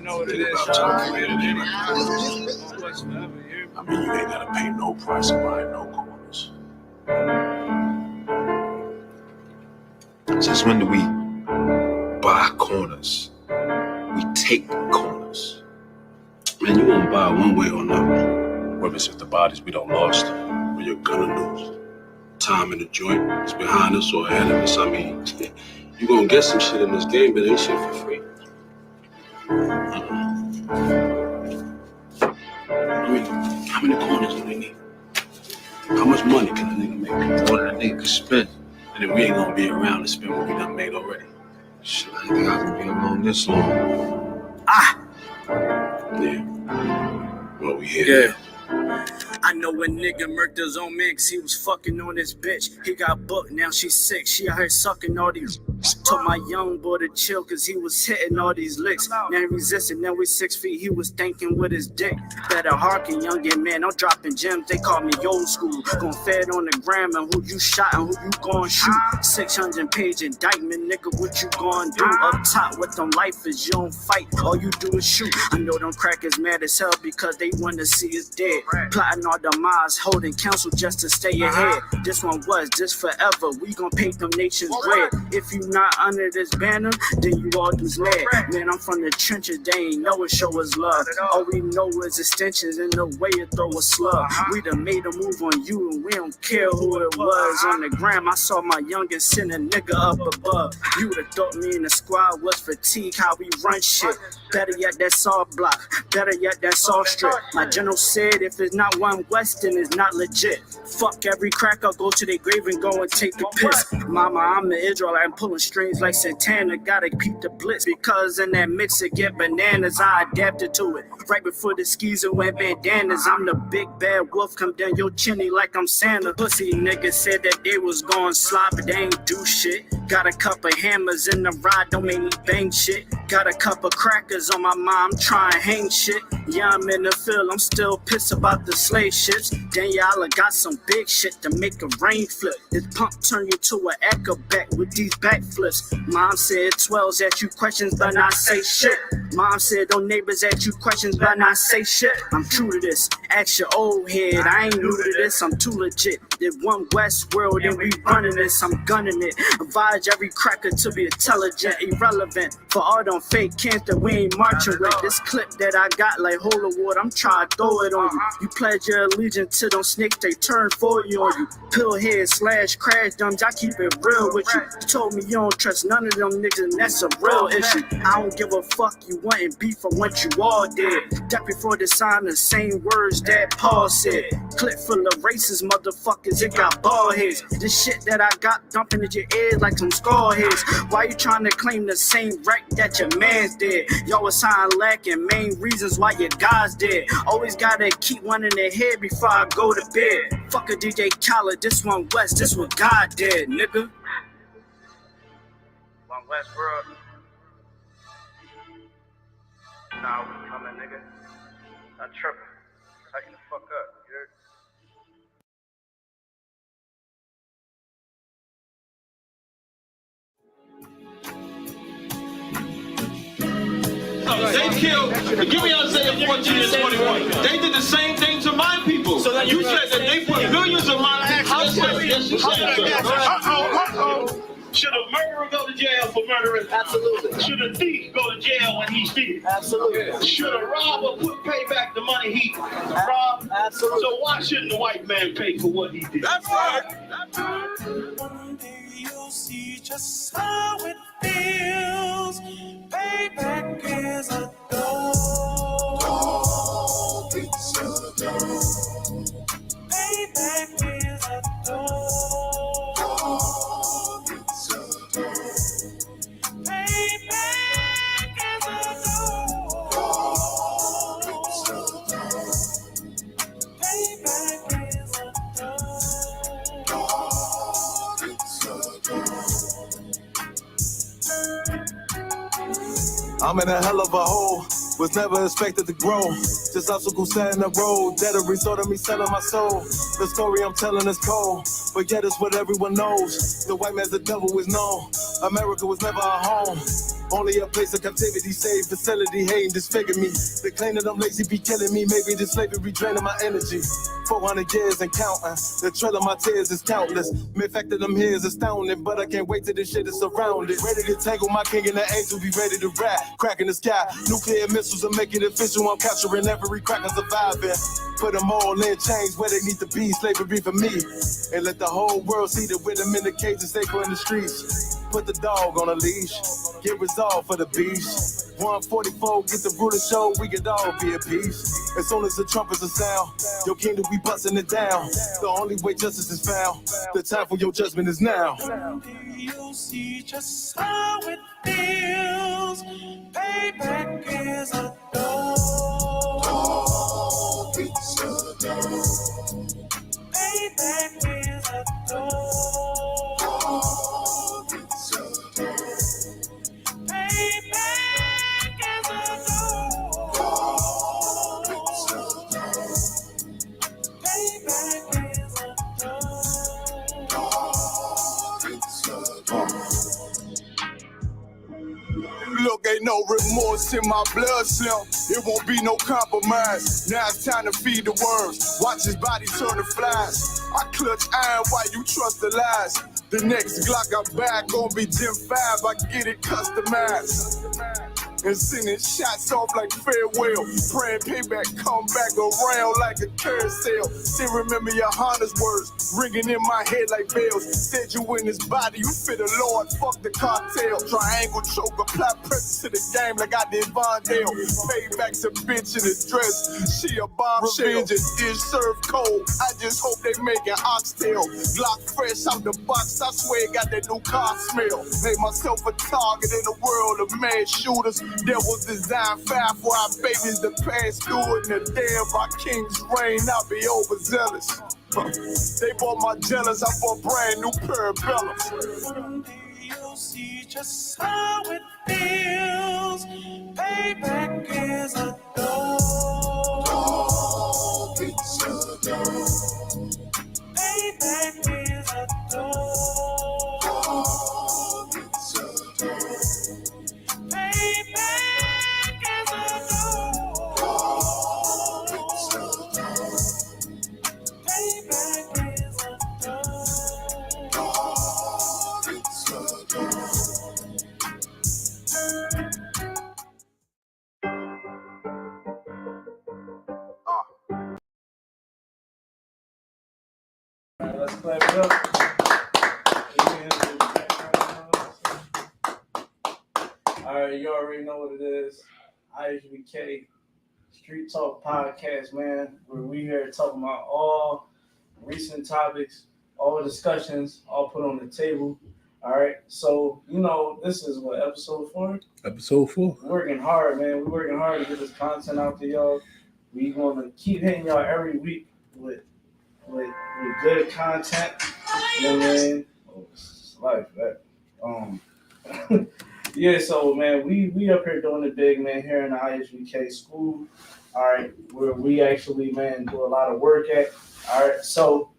know what it is, Sean. I mean, you ain't gotta pay no price of buying no corners. Since when do we buy corners? We take corners. Man, you won't buy one way or another. Whether it's if the bodies we don't lost, or you're gonna lose. Time in the joint is behind us or ahead of us. I mean, you gonna get some shit in this game, but it ain't shit for free. I mean, how many corners do they need? How much money can a nigga make? More than a nigga can spend. And then we ain't gonna be around to spend what we done made already. Shit, I think I can be alone this long. Yeah. Well, we here. Yeah. I know a nigga murked his own man cause he was fucking on this bitch. He got booked, now she's sick. She out here sucking all these. Told my young boy to chill cause he was hitting all these licks. Now he resisted, now we 6 feet. He was thinking with his dick. Better hearken, youngin' man. I'm dropping gems, they call me old school. Gon' fed on the gram and who you shot and who you gon' shoot. 600-page indictment, nigga, what you gon' do? Up top with them lifers, you don't fight, all you do is shoot. I know them crackers mad as hell because they wanna see us dead. Plotting all the miles, holding counsel just to stay ahead. This one was, this forever. We gon' paint them nations red. If you not under this banner, then you all just mad. Man, I'm from the trenches, they ain't know it, show us love. All we know is extensions in the way you throw a slug. We done made a move on you and we don't care who it was. On the gram, I saw my youngest send a nigga up above. You would've thought me and the squad was fatigue, how we run shit. Better yet, that's all block. Better yet, that's all strip. My general said if it's not one West, then it's not legit. Fuck every cracker, go to their grave and go and take the piss. Mama, I'm an Israelite, I'm pulling strings like Santana. Gotta keep the blitz because in that mix it get bananas. I adapted to it. Right before the skis and went bandanas. I'm the big bad wolf, come down your chinny like I'm Santa. Pussy niggas said that they was gon' slide, but they ain't do shit. Got a couple hammers in the ride, don't make me bang shit. Got a couple crackers on my mom, trying to hang shit. Yeah, I'm in the field, I'm still pissed about the slave ships. Daniela got some big shit to make a rain flip. This pump turn you to an echo back with these backflips. Mom said 12s ask you questions, but not say shit. Mom said don't neighbors ask you questions, but not say shit. I'm true to this, ask your old head, I ain't new to this, I'm too legit. If one West world and we running this, I'm gunning it. Advise every cracker to be intelligent, irrelevant. For all them fake cans that we ain't marching with. This clip that I got like holy water, I'm trying to throw it on you. You pledge your allegiance to them snakes, they turn for you on you. Pillhead / crash dumps, I keep it real with you. You told me you don't trust none of them niggas and that's a real issue. I don't give a fuck, you wantin' beef, I want you all dead. That before the sign the same words that Paul said. Clip full of racist motherfuckers, it got bald heads. This shit that I got dumping at your ears like some skull heads. Why you trying to claim the same wreck that your man's did? Y'all was sign lacking, main reasons why your guys dead. Always gotta keep one in the head before I go to bed. Fuck a DJ Khaled, this one West, this what God did, nigga. One West world. Nah, we coming, nigga. Not tripping. Tighten the fuck up, you heard? They killed, give me Isaiah 14 and 21. They did the same thing to my people. So you said that they put millions of my actions. Yes, you said. Should a murderer go to jail for murdering? Absolutely. Should a thief go to jail when he steals? Absolutely. Should a robber pay back the money he robbed? Absolutely. So why shouldn't the white man pay for what he did? That's right. That's right. One day you'll see just how it feels. Payback is a dog. It's a dog. Payback is a dog. It's a dog. Payback is a dog. It's a dog. Payback is a dog. It's a dog. I'm in a hell of a hole, was never expected to grow. Just obstacles set in the road, that a result of me selling my soul. The story I'm telling is cold, but yet it's what everyone knows. The white man's the devil is known. America was never our home. Only a place of captivity, safe facility, hating, disfigure me. They claim that I'm lazy, be killing me. Maybe the slavery draining my energy. 400 years and counting. The trail of my tears is countless. The fact that I'm here is astounding, but I can't wait till this shit is surrounded. Ready to tangle my king and the angel, be ready to rap. Crack in the sky, nuclear missiles are making it official. I'm capturing every crack and surviving. Put them all in chains where they need to be. Slavery for me. And let the whole world see that with them in the cages, safer in the streets. Put the dog on a leash. Get resolved for the beast. 144, get the brutal show, we could all be at peace. As soon as the trumpets are sound, your kingdom be busting it down. The only way justice is found, the time for your judgment is now. You see just how it feels. Payback is a dog. It's a dog. Payback is a dog. It's a dog. Payback is a dog. It's a dog. Payback is a dog. It's a dog. Look, ain't no remorse in my blood slump. It won't be no compromise. Now it's time to feed the worms. Watch his body turn to flies. I clutch iron while you trust the lies. The next Glock I buy gon' be Gen 5. I get it customized. And sending shots off like farewell. Praying payback come back around like a carousel. Still remember your Honda's words ringing in my head like bells. Said you in his body, you fit the Lord, fuck the cartel. Triangle choke, apply pressure to the game like I did Vondale. Payback's a bitch in a dress, she a bombshell. Revenge is served cold, I just hope they make an oxtail. Glock fresh out the box, I swear it got that new car smell. Made myself a target in a world of mad shooters. There was design fire for our babies to pass through in the day of our king's reign. I'll be overzealous. They bought my jealous, I bought brand new parabellums. You'll see just how it feels. Payback is a dog. It's a dog. Payback is a dog. It's a dog. Payback is a dog. It's a dog. Payback is a dog. It's a dog. Let's clap it up. Alright, you already know what it is. IHBK Street Talk Podcast, man, where we here talking about all recent topics, all discussions, all put on the table. Alright, so you know this is what, episode 4? Episode 4. We're working hard, man. We're working hard to get this content out to y'all. We gonna keep hitting y'all every week with good content. You know what I mean? Oh, it's life, that. Yeah, so man, we up here doing the big, man, here in the IHBK school. All right, where we actually, man, do a lot of work at. All right, so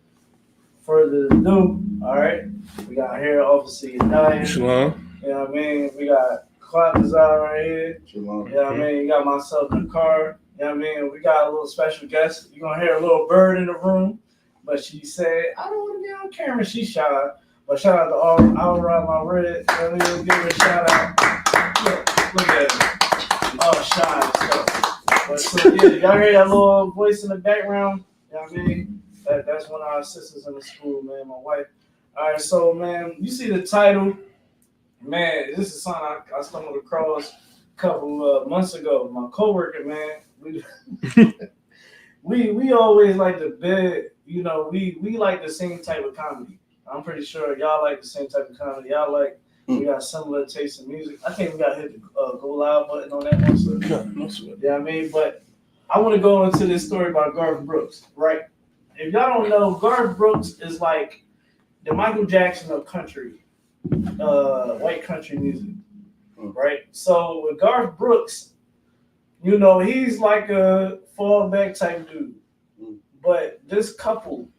further ado, all right, we got here obviously Diane. Shalom. You know what I mean? We got Clark Desire right here. Shalom. You know what I mean? You got myself in the car. You know what I mean? We got a little special guest. You're gonna hear a little bird in the room, but she said, I don't want to be on camera. She's shy. But shout out to all around my red. Let me give her a shout out. Look at it. Oh, shy and stuff. But so yeah, y'all hear that little voice in the background? You know what I mean? That's one of our sisters in the school, man, my wife. All right, so man, you see the title. Man, this is something I stumbled across a couple months ago. My coworker, man, we always like to bid, you know, we like the same type of comedy. I'm pretty sure y'all like the same type of comedy. Y'all like, we got similar tastes in music. I think we got to hit the go loud button on that one. So, you know what I mean? But I want to go into this story about Garth Brooks, right? If y'all don't know, Garth Brooks is like the Michael Jackson of country, white country music, right? So with Garth Brooks, you know, he's like a fallback type dude. But this couple,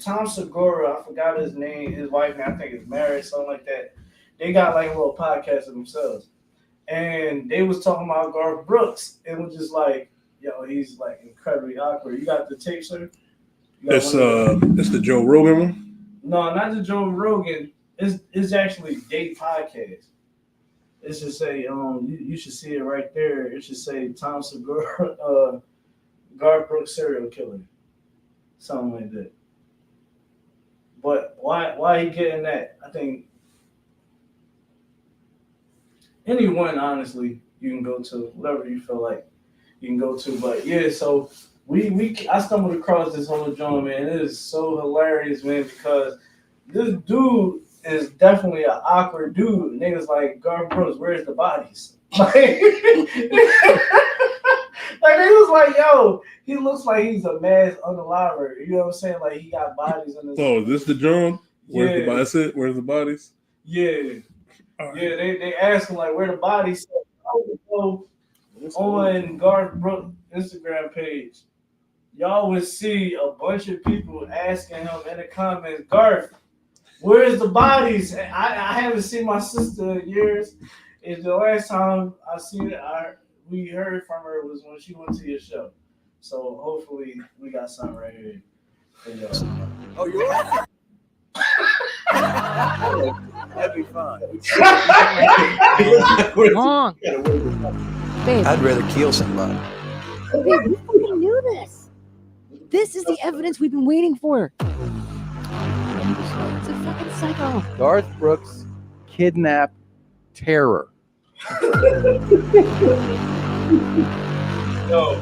Tom Segura, I forgot his name, his wife, I think is married, something like that. they got like a little podcast of themselves, and they was talking about Garth Brooks, and was just like, yo, he's like incredibly awkward. You got the tape, sir? It's the Joe Rogan one. No, not the Joe Rogan. It's actually Date Podcast. It should say you should see it right there. It should say Tom Segura, Garth Brooks serial killer, something like that. But why he getting that? I think anyone, honestly, you can go to whatever you feel like you can go to. But yeah, so I stumbled across this whole joint, man. It is so hilarious, man, because this dude is definitely an awkward dude. Niggas like, Garth Brooks, where's the bodies? Like, like they was like, yo, he looks like he's a mass unaliver. You know what I'm saying? Like he got bodies in his. So is this the drum? Where's Yeah. the bodies? Where's the bodies? Yeah. All right. Yeah, they asked him like where the bodies. I would go on Garth Brooks Instagram page. Y'all would see a bunch of people asking him in the comments, Garth, where's the bodies? I haven't seen my sister in years. And the last time I seen it, we heard from her was when she went to your show. So hopefully we got something right here for y'all. Oh, you're right. That'd be fun. Come on. Babe, I'd rather kill somebody. babe, we fucking knew this. This is the evidence we've been waiting for. It's a fucking psycho. Garth Brooks kidnap terror. Yo.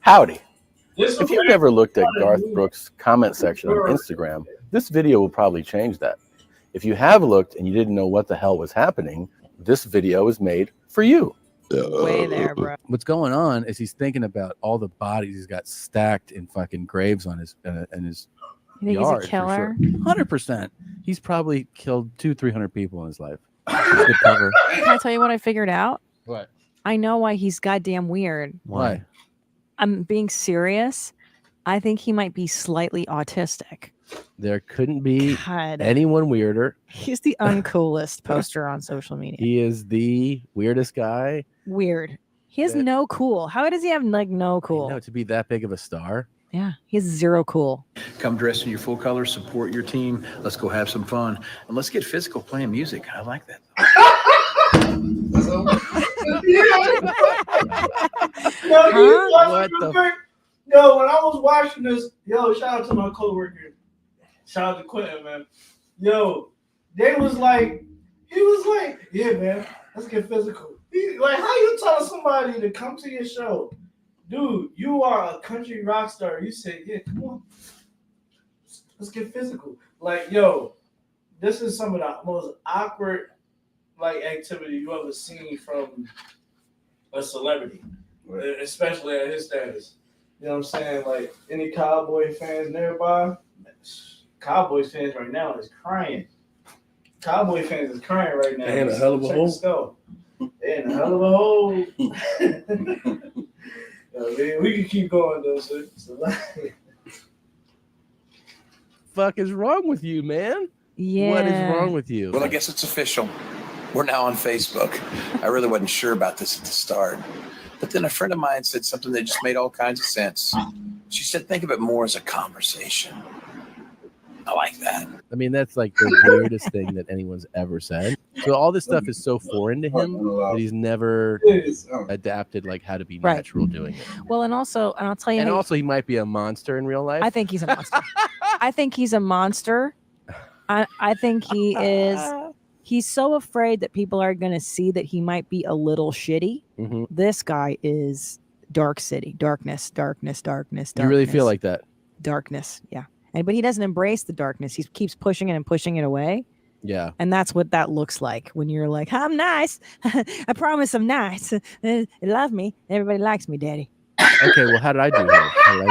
Howdy. This If you've ever looked at Garth Brooks' comment section on Instagram, this video will probably change that. If you have looked and you didn't know what the hell was happening, this video is made for you. Way there, bro. What's going on is he's thinking about all the bodies he's got stacked in fucking graves on his in his You think yard. he's a killer? 100%. He's probably killed 200-300 people in his life. Good cover. Can I tell you what I figured out? What? I know why he's goddamn weird. Why? I'm being serious. I think he might be slightly autistic. There couldn't be God. anyone weirder. He's the uncoolest poster on social media. He is the weirdest guy. Weird. He has That- no cool. How does he have like no cool? To be that big of a star. Yeah, he has zero cool. Come dressed in your full colors, support your team. Let's go have some fun. And let's get physical playing music. I like that. What the? Yo, when I was watching this, shout out to my coworker. Shout out to Quentin, man. Yo, he was like, yeah, man, let's get physical. Like, how you tell somebody to come to your show? Dude, you are a country rock star. You say, yeah, come on. Let's get physical. Like, yo, this is some of the most awkward activity you ever seen from a celebrity, especially at his status. You know what I'm saying? Like, any Cowboy fans nearby, Cowboys fans right now is crying. Cowboy fans is crying right now. They in a hell of a hole. They in a hell of a hole. We can keep going though, sir. Fuck is wrong with you, man? Yeah. What is wrong with you? Well, I guess it's official. We're now on Facebook. I really wasn't sure about this at the start. But then a friend of mine said something that just made all kinds of sense. She said, think of it more as a conversation. I like that. I mean, that's like the weirdest thing that anyone's ever said. So all this stuff is so foreign to him that he's never adapted like how to be natural doing it. Well, and also I'll tell you. And also he might be a monster in real life. I think he's a monster. I think he's a monster. I think he is. He's so afraid that people are going to see that he might be a little shitty. Mm-hmm. This guy is dark city, darkness. You really feel like that? Darkness, yeah. But he doesn't embrace the darkness. He keeps pushing it and pushing it away. Yeah. And that's what that looks like when you're like, I'm nice. I promise I'm nice. They love me. Everybody likes me, daddy. Okay, well, how did I do here? How did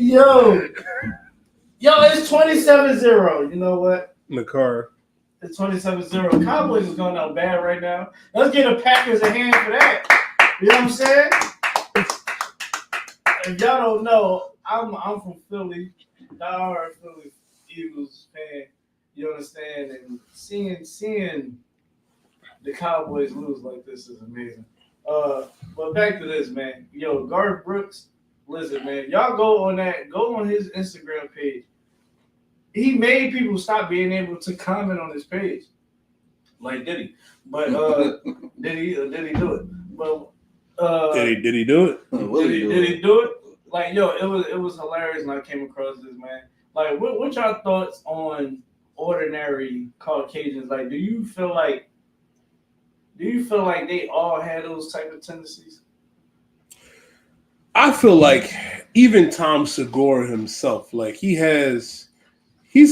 Yo, it's 27-0. You know what? In the car. It's 27-0. Cowboys is going out bad right now. Let's get the Packers a hand for that. You know what I'm saying? if y'all don't know, I'm from Philly, diehard Philly Eagles fan. You understand? And seeing the Cowboys lose like this is amazing. But back to this, man. Yo, Garth Brooks, listen, man. Y'all go on his Instagram page. He made people stop being able to comment on his page. Like, did he? But did he do it? But did he do it? Did he do it? Like, yo, it was hilarious, and I came across this, man. Like, what y'all thoughts on ordinary Caucasians? Like, do you feel like they all had those type of tendencies? I feel like even Tom Segura himself, like he's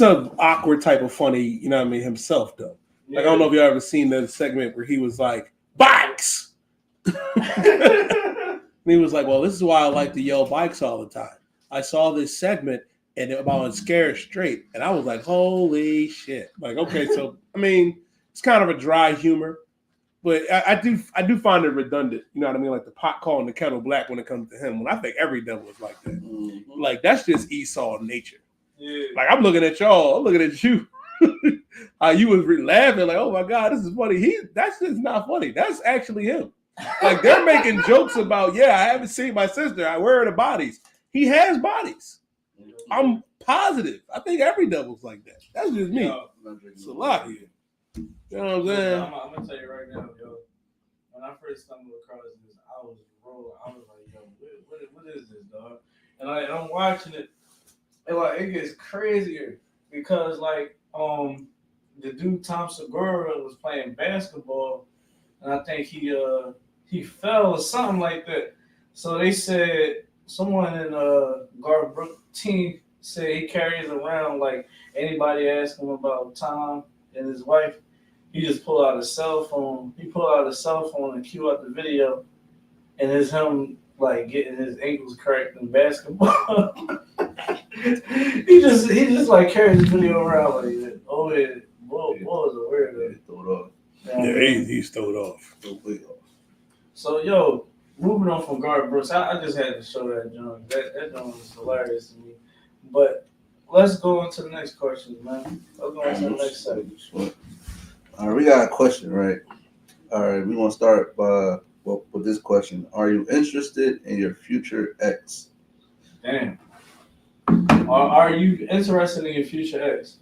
an awkward type of funny, you know what I mean, himself though. Like, I don't know if you ever seen the segment where he was like, bikes! And he was like, well, this is why I like to yell bikes all the time. I saw this segment and about Scared Straight, and I was like, holy shit. Like, okay, so, I mean, it's kind of a dry humor, but I do find it redundant. You know what I mean? Like the pot calling the kettle black when it comes to him. When I think every devil is like that. Mm-hmm. Like, that's just Esau nature. Yeah. Like, I'm looking at y'all. I'm looking at you. How you was laughing like, oh my God, this is funny. That's just not funny. That's actually him. Like, they're making jokes about, I haven't seen my sister. Where are the bodies? He has bodies. I'm positive. I think every devil's like that. That's just me. It's a lot here. You know what I'm saying? I'm gonna tell you right now, yo. When I first stumbled across this, I was rolling. I was like, yo, what is this, dog? And I'm watching it, and like it gets crazier because like the dude Tom Segura was playing basketball, and I think he fell or something like that. So they said someone in Garth Brooks' team said he carries around, like, anybody ask him about Tom and his wife, he just pull out his cell phone. He pull out his cell phone and cue up the video, and it's him like getting his ankles cracked in basketball. he just like carries the video around like that. Oh yeah, boy is a weirdo. Throw it off. He's thrown off. So yo, moving on from Garth Brooks, I just had to show that joint. That joint was hilarious to me. But let's go on to the next question, man. Let's go on to the next segment. All right, we got a question, right? All right, we want to start with this question. Are you interested in your future ex? Damn. Are you interested in your future ex?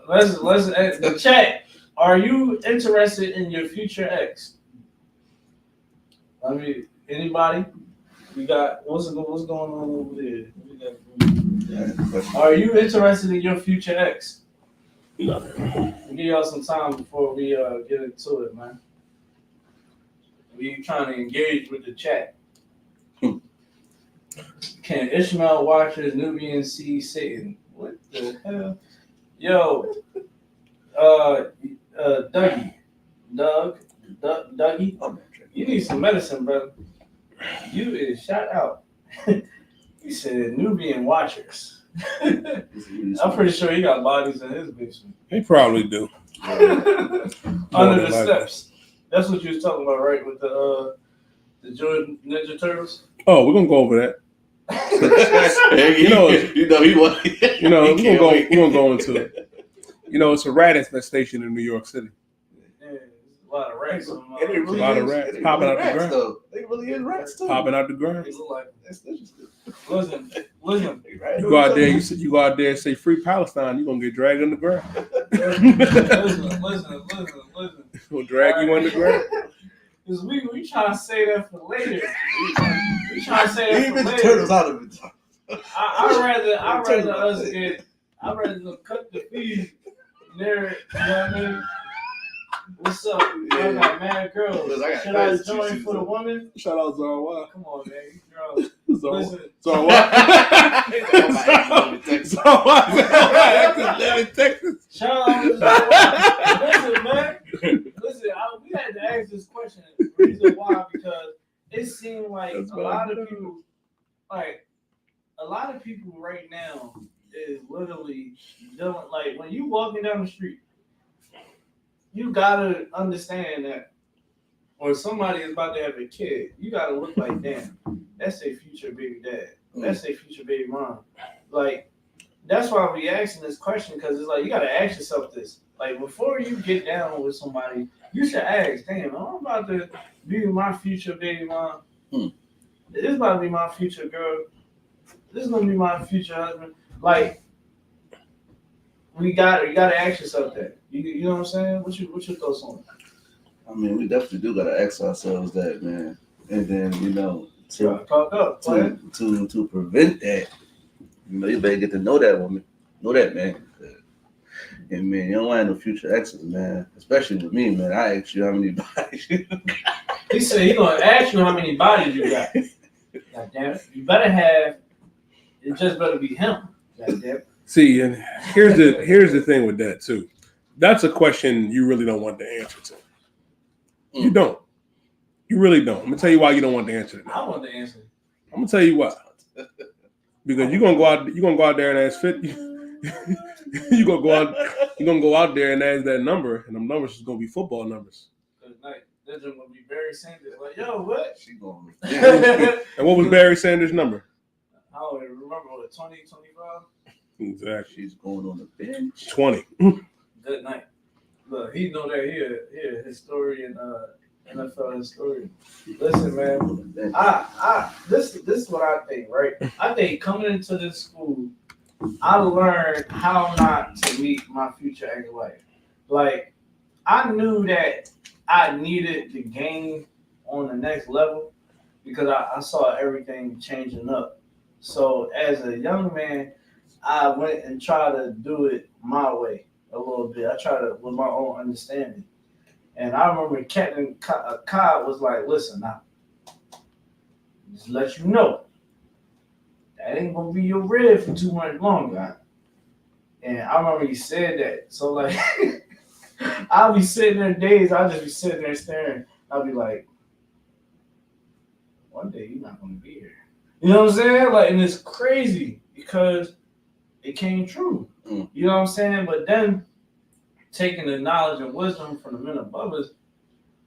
Let's the chat. Are you interested in your future ex? I mean, anybody? We got what's going on over there? Are you interested in your future ex? We'll give y'all some time before we get into it, man. We trying to engage with the chat. Can Ishmael watch his Nubian see Satan? What the hell? Yo, Dougie, you need some medicine, brother. You is shot out. He said Nubian watchers. I'm pretty sure he got bodies in his basement. He probably do. Under the steps. That's what you was talking about, right? With the Jordan Ninja Turtles. Oh, we're gonna go over that. We're gonna go into it. It's a rat infestation in New York City. Yeah, a lot of rats. A lot of rats popping out the ground. They really is rats too. Popping out the ground. That's interesting. Listen. You go out there and say free Palestine, you're gonna get dragged on the ground. Listen. We'll drag you on the ground. Because we trying to say that for later. We trying to say that for later. Turtles out of it. I'd rather them cut the feed there. You know what I mean? What's up? I got mad girls. Should I join for the woman? Shout out Zarwa. Come on, man. Girls. Listen. Zarwa. Zarwa. Texas. Shout out to Zarwa. Listen, man. Listen, we had to ask this question. The reason why, because it seemed like a lot of people right now is literally dealing, like, when you walking down the street, you gotta understand that or somebody is about to have a kid, you gotta look like, damn, that's a future baby dad. That's a future baby mom. Like, that's why we asking this question, because it's like you gotta ask yourself this. Like, before you get down with somebody, you should ask, damn, I'm about to be my future baby mom. This is about to be my future girl. This is gonna be my future husband. Like, you gotta ask yourself that. You know what I'm saying? What's your thoughts on it? I mean, we definitely do gotta ask ourselves that, man. And then, you know, to prevent that, you know, you better get to know that woman, know that man. And man, you don't want no future exes, man. Especially with me, man. I ask you how many bodies you got. He said he gonna ask you how many bodies you got. God damn it. You better have. It just better be him. God damn it. See, and here's the thing with that too. That's a question you really don't want the answer to. You don't. You really don't. I'm gonna tell you why you don't want the answer to that. I want the answer. I'm gonna tell you why. Because you're gonna go out there and ask 50. you're gonna go out there and ask that number, and them numbers is gonna be football numbers. Good night. That's just gonna be Barry Sanders. Like, yo, what? She going. And what was Barry Sanders' number? I don't even remember. What, 20, 25? Exactly. She's going on the bench. 20. Good night. Look, he know that he a historian, NFL historian. Listen, man, this is what I think, right? I think coming into this school, I learned how not to meet my future ex-wife. Like, I knew that I needed the game on the next level because I saw everything changing up. So as a young man, I went and tried to do it my way a little bit. I tried to with my own understanding. And I remember Captain Cobb was like, listen now, just let you know, that ain't gonna be your rib for too much longer. And I remember he said that. So like, I'll be sitting there days, I'll just be sitting there staring. I'll be like, one day you're not gonna be here. You know what I'm saying? Like, and it's crazy because it came true. You know what I'm saying? But then taking the knowledge and wisdom from the men above us,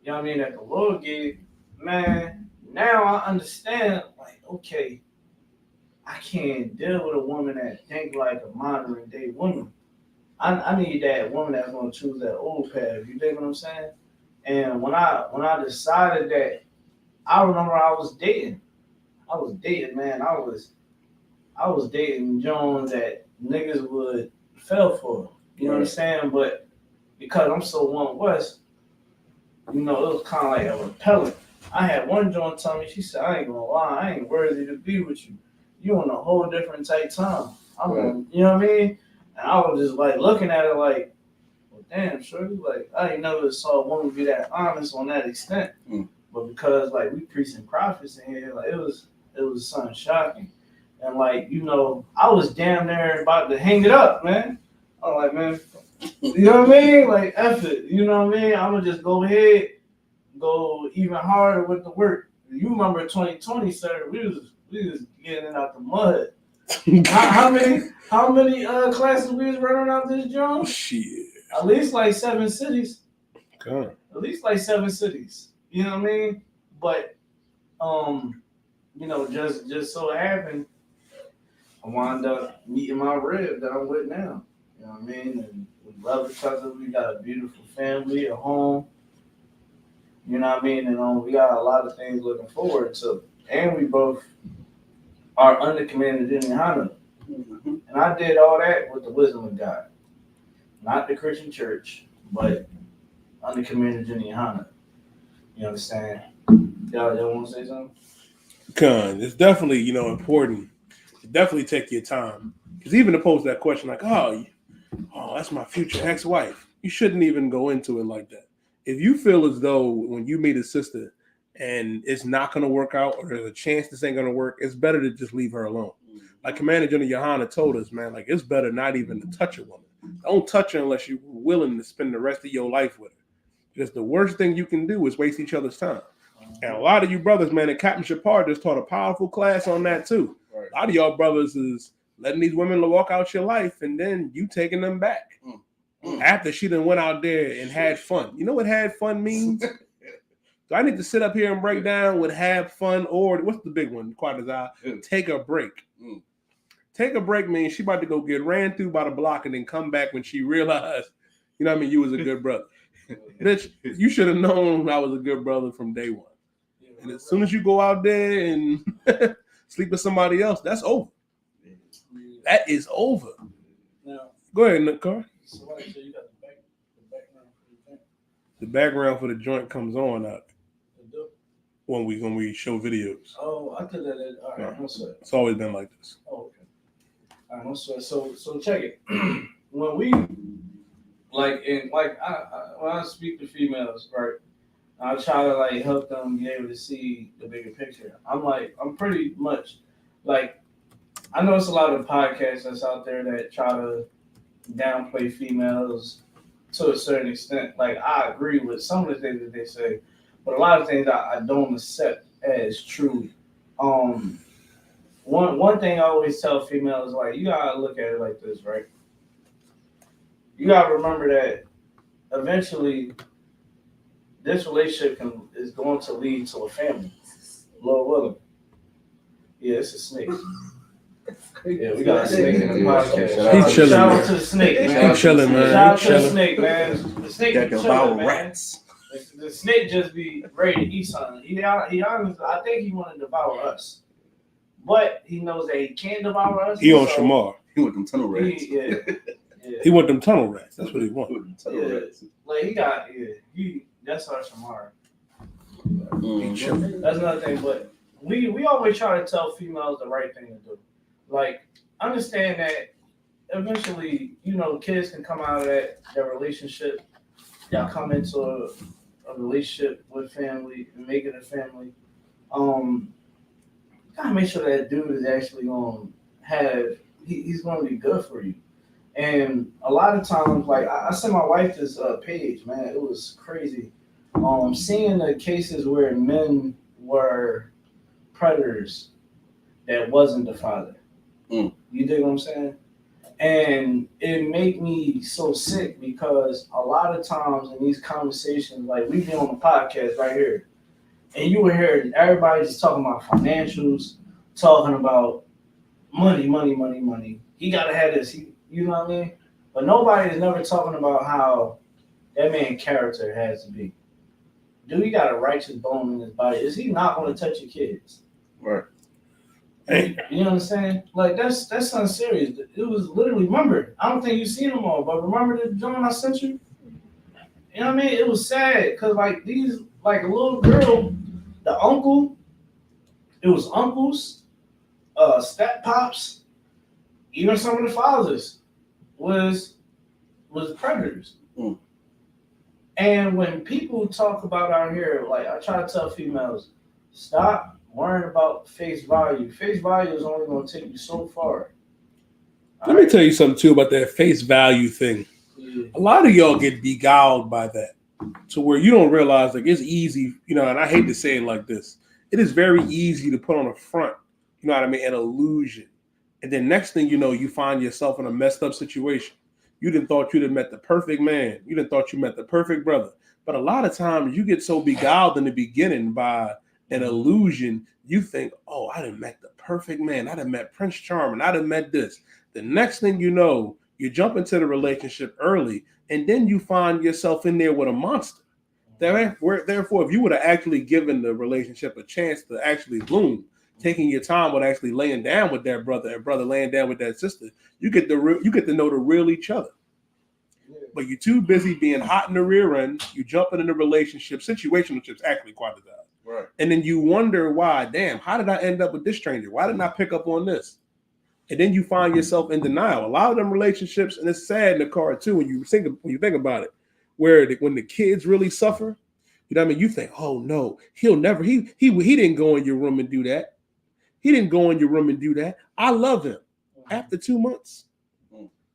you know what I mean, that the Lord gave, man, now I understand, like, okay, I can't deal with a woman that think like a modern day woman. I need that woman that's gonna choose that old path. You dig what I'm saying? And when I decided that, I remember I was dating, man. I was dating Jones that niggas would fell for. You know what I'm saying? But because I'm so One West, you know, it was kind of like a repellent. I had one joint tell me, she said, I ain't gonna lie, I ain't worthy to be with you. You on a whole different type time. You know what I mean? And I was just like looking at it like, well, damn, shorty, like I ain't never saw a woman be that honest on that extent. But because like we preaching prophets in here, like it was something shocking. And like, you know, I was damn near about to hang it up, man. I was like, man, you know what I mean? Like, F it, you know what I mean? I'm gonna just go ahead, go even harder with the work. You remember 2020, sir? We was getting it out the mud. how many classes we was running out this joint? Shit. At least like 7 cities. God. At least like 7 cities. You know what I mean? But you know, just so happened, I wound up meeting my rib that I'm with now. You know what I mean? And we love each other. We got a beautiful family, a home. You know what I mean? And we got a lot of things looking forward to. And we both are under Commander Jimmy Hanna. And I did all that with the wisdom of God. Not the Christian church, but under Commander Jimmy Hanna. You understand? Y'all want to say something? It's definitely, you know, important to definitely take your time. Because even to pose that question like, oh, that's my future ex-wife, you shouldn't even go into it like that. If you feel as though when you meet a sister and it's not going to work out or there's a chance this ain't going to work, it's better to just leave her alone. Like Commander General Johanna told us, man, like it's better not even to touch a woman. Don't touch her unless you're willing to spend the rest of your life with her. Because the worst thing you can do is waste each other's time. And a lot of you brothers, man, and Captain Shepard just taught a powerful class on that too. Right. A lot of y'all brothers is letting these women walk out your life and then you taking them back. After she done went out there and had fun. You know what had fun means? Do I need to sit up here and break down with have fun or what's the big one? Take a break. Take a break means she about to go get ran through by the block and then come back when she realized, you know what I mean, you was a good brother. Bitch, you should have known I was a good brother from day one. And as soon as you go out there and sleep with somebody else, that's over. That is over. Now, go ahead, Nick Carr. Somebody said you got the background for the joint. The background for the joint comes on when we show videos. Oh, I thought that. All right, no sweat. It's always been like this. Oh, okay. All right, no sweat. So check it. When we when I speak to females, right? I try to like help them be able to see the bigger picture. I'm pretty much like, I know it's a lot of podcasts that's out there that try to downplay females to a certain extent. Like, I agree with some of the things that they say, but a lot of things I don't accept as true. One thing I always tell females is like, you gotta look at it like this, right? You gotta remember that eventually this relationship is going to lead to a family. Lord willing. Yeah, it's a snake. Yeah, we got a snake in the podcast. He's chilling. Shout out to the snake, man. He's chilling, man. Shout out to the snake, man. The snake be chilling, man. Rats. The snake just be ready to eat something. He honestly, I think he want to devour us, but he knows that he can't devour us. He on Shamar. He want them tunnel rats. He want them tunnel rats. That's what he want. Like he got that's our Shamar. Mm-hmm. That's another thing, but we always try to tell females the right thing to do. Like, understand that eventually, kids can come out of that relationship. Y'all come into a relationship with family and make it a family. Gotta make sure that dude is actually gonna he's gonna be good for you. And a lot of times, like I sent my wife this page, man, it was crazy. Seeing the cases where men were predators that wasn't the father. You dig what I'm saying? And it made me so sick because a lot of times in these conversations, like we be on the podcast right here, and you would hear everybody just talking about financials, talking about money. He gotta have this, you know what I mean? But nobody is never talking about how that man's character has to be. Dude, he got a righteous bone in his body. Is he not gonna touch your kids? Right. Hey. You understand? Like that's not serious. It was literally, remember, I don't think you've seen them all, but remember the gentleman I sent you? You know what I mean? It was sad because like these, like a little girl, the uncle, it was uncles, step pops, even some of the fathers was predators. And when people talk about out here, like I try to tell females, stop worrying about face value. Face value is only going to take you so far. Let me tell you something too about that face value thing. Yeah. A lot of y'all get beguiled by that to where you don't realize like it's easy, and I hate to say it like this. It is very easy to put on a front, you know what I mean, an illusion. And then next thing you know, you find yourself in a messed up situation. You didn't thought you'd have met the perfect man. You didn't thought you met the perfect brother. But a lot of times you get so beguiled in the beginning by an illusion, you think, oh, I done met the perfect man. I done met Prince Charming. I done met this. The next thing you know, you jump into the relationship early, and then you find yourself in there with a monster. Therefore, if you would have actually given the relationship a chance to actually bloom, taking your time with actually laying down with that brother and brother laying down with that sister, you get to know the real each other. But you're too busy being hot in the rear end. You jumping in a relationship, situationships actually quite a lot. Right. And then you wonder why, damn, how did I end up with this stranger? Why didn't I pick up on this? And then you find yourself in denial. A lot of them relationships, and it's sad in the car too, when you think about it, where when the kids really suffer, you know what I mean? You think, oh no, he'll never, he didn't go in your room and do that. He didn't go in your room and do that. I love him. After 2 months,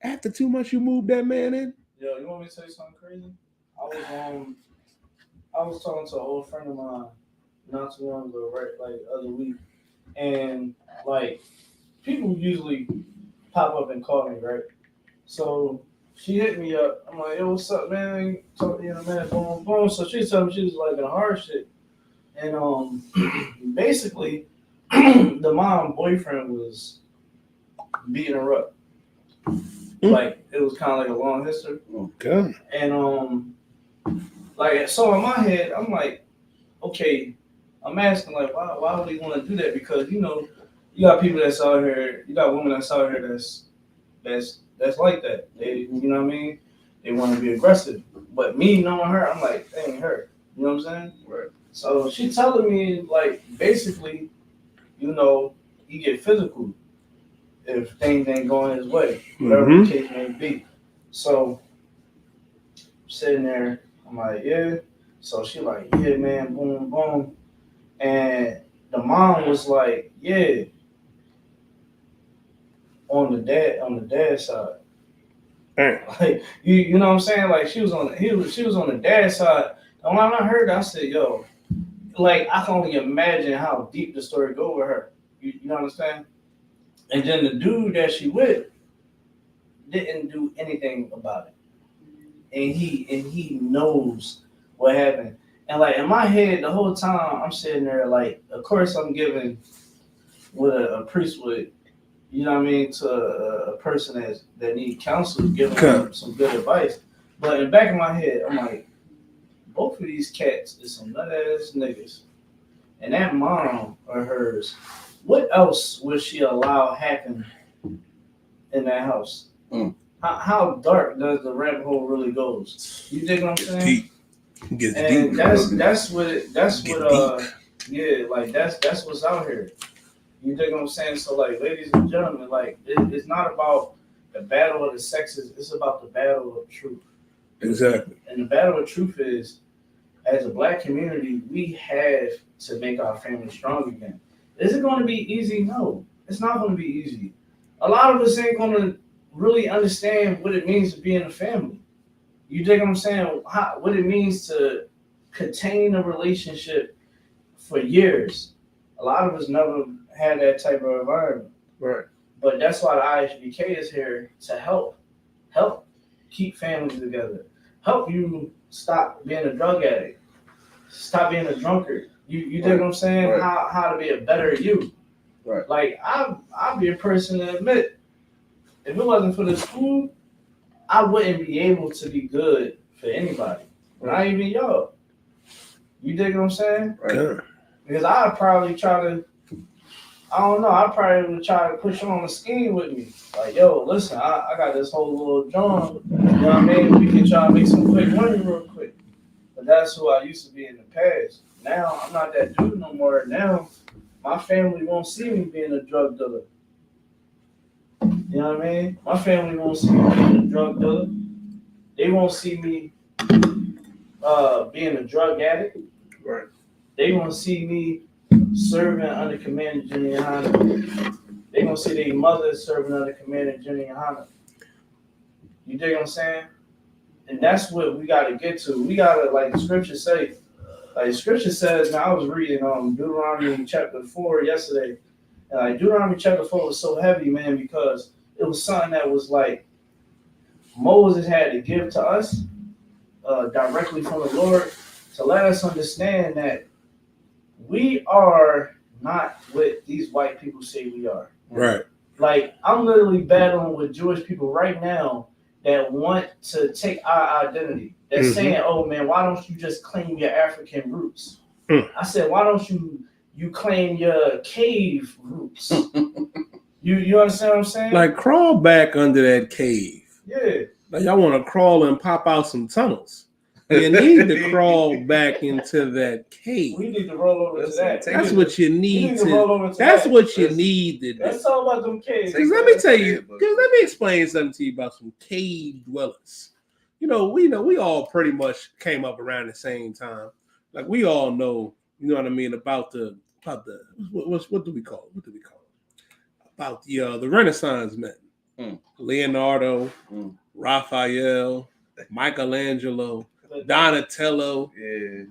you moved that man in. Yo, you want me to say something crazy? I was talking to an old friend of mine not too long ago, right? Like other week, and like people usually pop up and call me, right? So she hit me up. I'm like, yo, what's up, man? Talk to you in a minute, boom, boom. So she told me she was like in a hard shit. And basically, the mom boyfriend was beating her up. Like it was kind of like a long history. Okay. And like so in my head, I'm like, okay, I'm asking like, why would he want to do that? Because you know, you got people that's out here, you got women that's out here that's like that. They, you know what I mean? They want to be aggressive. But me knowing her, I'm like, that ain't her. You know what I'm saying? Right. So she telling me like basically, you know, he get physical if things ain't going his way, whatever the case may be. So sitting there, I'm like, yeah. So she like, yeah, man, boom, boom. And the mom was like, yeah, on the dad's side. Like you know what I'm saying? Like she was on the dad's side. And when I heard that, I said, yo, like I can only imagine how deep the story go with her. You know what I'm saying? And then the dude that she with didn't do anything about it. And he knows what happened. And like in my head the whole time I'm sitting there like, of course I'm giving what a priest would, you know what I mean, to a person that need counsel, giving them some good advice. But in the back of my head, I'm like, both of these cats is some nut ass niggas. And that mom of hers, what else would she allow happen in that house? How dark does the rabbit hole really goes? You dig what I'm saying? Gets and deep. that's what's out here. You dig what I'm saying? So like, ladies and gentlemen, like it's not about the battle of the sexes, it's about the battle of truth. Exactly. And the battle of truth is, as a black community, we have to make our family strong again. Is it going to be easy? No, it's not going to be easy. A lot of us ain't going to really understand what it means to be in a family. You dig what I'm saying? What it means to contain a relationship for years. A lot of us never had that type of environment. Right. But that's why the IHBK is here to help keep families together, help you stop being a drug addict, stop being a drunkard. You dig what I'm saying? Right. How to be a better you. Right. Like I'll be a person to admit, if it wasn't for the school, I wouldn't be able to be good for anybody. Not even y'all. You dig what I'm saying? Right. Because I'd probably try to, I don't know, I probably would try to push on a scheme with me. Like, yo, listen, I got this whole little John, you know what I mean? We can try to make some quick money real quick. But that's who I used to be in the past. Now, I'm not that dude no more. Now, my family won't see me being a drug dealer. You know what I mean? My family won't see me being a drug dealer. They won't see me being a drug addict. Right. They won't see me serving under Commander Jimmy Hanna. They gonna see their mother serving under Commander Jimmy Hanna. You dig what I'm saying? And that's what we gotta get to. We gotta, like the scripture say, like scripture says. Now I was reading Deuteronomy chapter 4 yesterday, and like Deuteronomy chapter 4 was so heavy, man, because it was something that was like Moses had to give to us directly from the Lord to let us understand that we are not what these white people say we are. Right. Like, I'm literally battling with Jewish people right now that want to take our identity. They're saying, oh man, why don't you just claim your African roots? I said, why don't you claim your cave roots? You understand what I'm saying? Like, crawl back under that cave. Yeah. Like, y'all want to crawl and pop out some tunnels. You need to crawl back into that cave. We need to roll over to that. That's what you need to. That's what you need to do. Let's talk about them caves. Because let me tell you. Because let me explain something to you about some cave dwellers. We all pretty much came up around the same time. Like we all know, you know what I mean, about the what do we call it? About the Renaissance men. Leonardo, Raphael, Michelangelo, Donatello,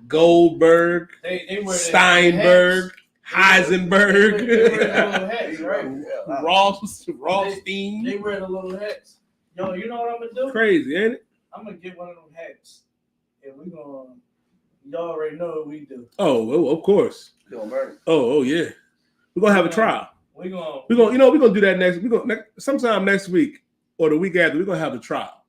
Goldberg, Steinberg, Heisenberg, They wear the little hats, right? Rothstein. They wear the little hats. Yo, you know what I'm gonna do? Crazy, ain't it? I'm gonna get one of them hats, and we're gonna, Y'all already know what we do. Oh, of course. Oh, yeah. We're gonna have a trial. We're gonna do that next. Sometime next week or the week after. We're gonna have a trial.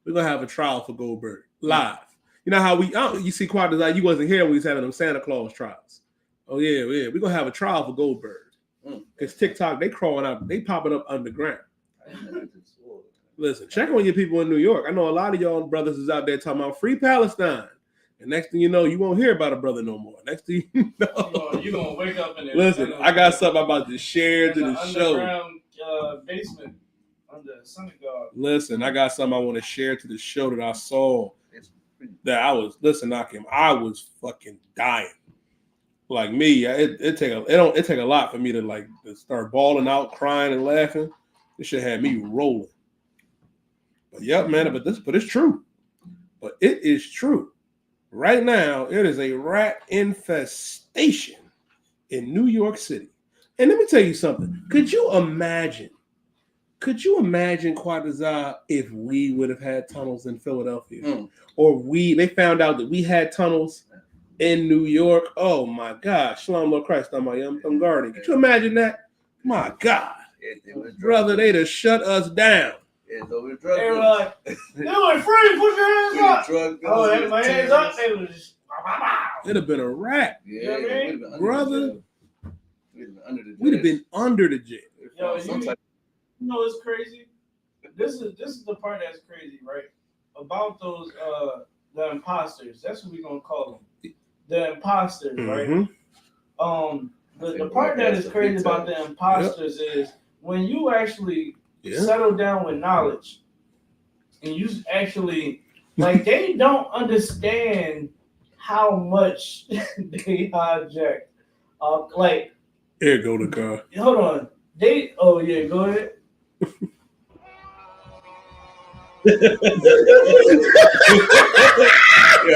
We're gonna have a trial for Goldberg live. You know how you see Quad like you wasn't here when we was having them Santa Claus trials. Oh yeah. We're gonna have a trial for Goldberg. Because TikTok, they crawling up, they popping up underground. Listen, check on your people in New York. I know a lot of y'all brothers is out there talking about free Palestine. And next thing you know, you won't hear about a brother no more. Next thing you know, you're gonna wake up in I got something about to share to the show. Underground basement under the synagogue. Listen, I got something I want to share to the show that I saw. That I was Akim, I was fucking dying. Like me, it take a lot for me to start bawling out, crying and laughing. This shit had me rolling. But yeah, man, but it's true. But it is true. Right now, it is a rat infestation in New York City. And let me tell you something. Could you imagine, Quadazar, if we would have had tunnels in Philadelphia? Or they found out that we had tunnels in New York? Oh my God. Shalom Lord Christ on my young garden. Could you imagine that? My God. Brother, they'd have shut us down. They were like, they were free, put your hands up. Oh, they had my hands up. They was just, it'd have been a wrap. Yeah, you know brother. We'd have been under the jail. Yo, you know it's crazy? This is the part that's crazy, right? About those the imposters. That's what we're gonna call them. The imposters, right? The part that is crazy about the imposters is when you actually settle down with knowledge and you actually they don't understand how much they hijacked. Here go the car. Hold on. Go ahead. Yeah,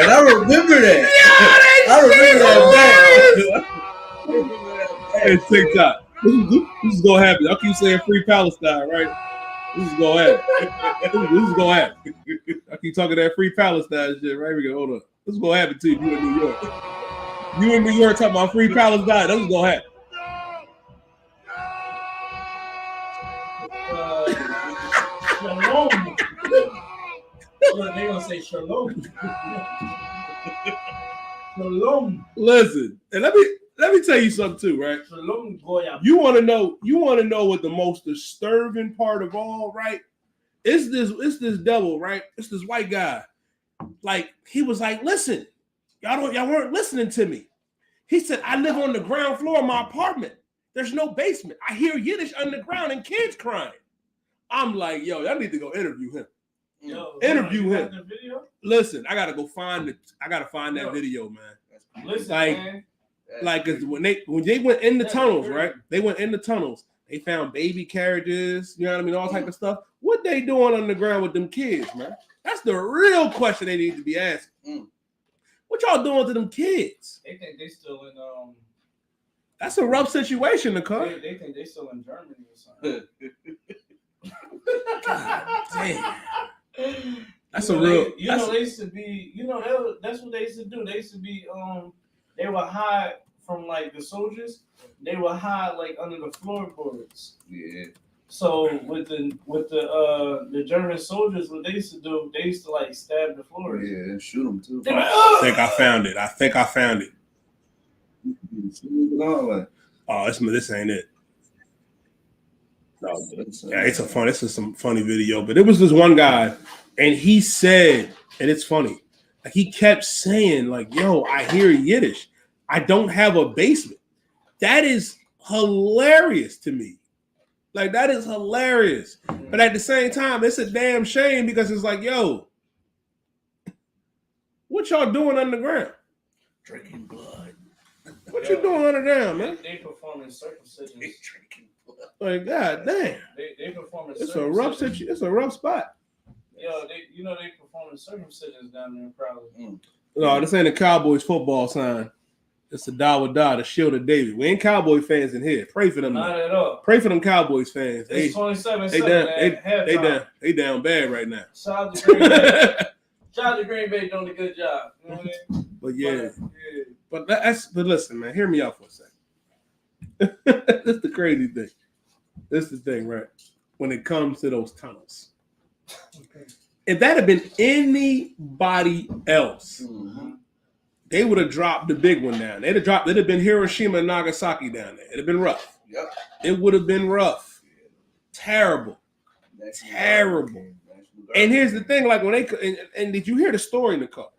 I remember that. I remember that. Hey, TikTok. This is gonna happen. I keep saying free Palestine, right? This is gonna happen. This is gonna happen. I keep talking that free Palestine shit, right? We go, hold on. This is gonna happen to you in New York. You in New York talking about free Palestine. This is gonna happen. Shalom. They gonna say shalom. Shalom. Listen, and let me tell you something too, right? Shalom, Goya. You want to know what the most disturbing part of all, right? It's this devil, right? It's this white guy. Like he was like, listen, y'all weren't listening to me. He said, I live on the ground floor of my apartment. There's no basement. I hear Yiddish underground and kids crying. I'm like, yo, y'all need to go interview him. Interview him. The video? Listen, I gotta find that video, man. Listen, man. Cause when they went in the tunnels, right? They went in the tunnels. They found baby carriages, you know what I mean, all type of stuff. What they doing on the ground with them kids, man? That's the real question they need to be asking. What y'all doing to them kids? They think they still in That's a rough situation, Nicole. They think they still in Germany or something. God damn. That's they used to be, that's what they used to do. They used to be they would hide from the soldiers. They would hide under the floorboards. Yeah. So with the German soldiers, what they used to do, they used to stab the floors. Yeah, and shoot them too. I think I found it. Oh, this ain't it. No, yeah, this is some funny video, but it was this one guy, and he said, and it's funny, he kept saying, yo, I hear Yiddish. I don't have a basement. That is hilarious to me. That is hilarious. But at the same time, it's a damn shame because it's yo, what y'all doing underground? Drinking blood. What you doing underground, man? They performing circumcisions. God damn. They performing. It's a rough situation. It's a rough spot. Yo, they performing circumcisions down there probably. No, this ain't a Cowboys football sign. It's a Dawadah, the Shield of David. We ain't Cowboy fans in here. Pray for them. Not at all. Pray for them Cowboys fans. It's 27-7. They down bad right now. Shout out to Green Bay. Shout out to Green Bay doing a good job. You know what I mean? But yeah. But listen, man, hear me out for a second. That's the crazy thing. This is the thing, right? When it comes to those tunnels. If that had been anybody else, they would have dropped the big one down. They'd have been Hiroshima and Nagasaki down there. It'd have been rough. Yep. It would have been rough. Terrible. Terrible. And here's the thing, like when and did you hear the story, Nicole?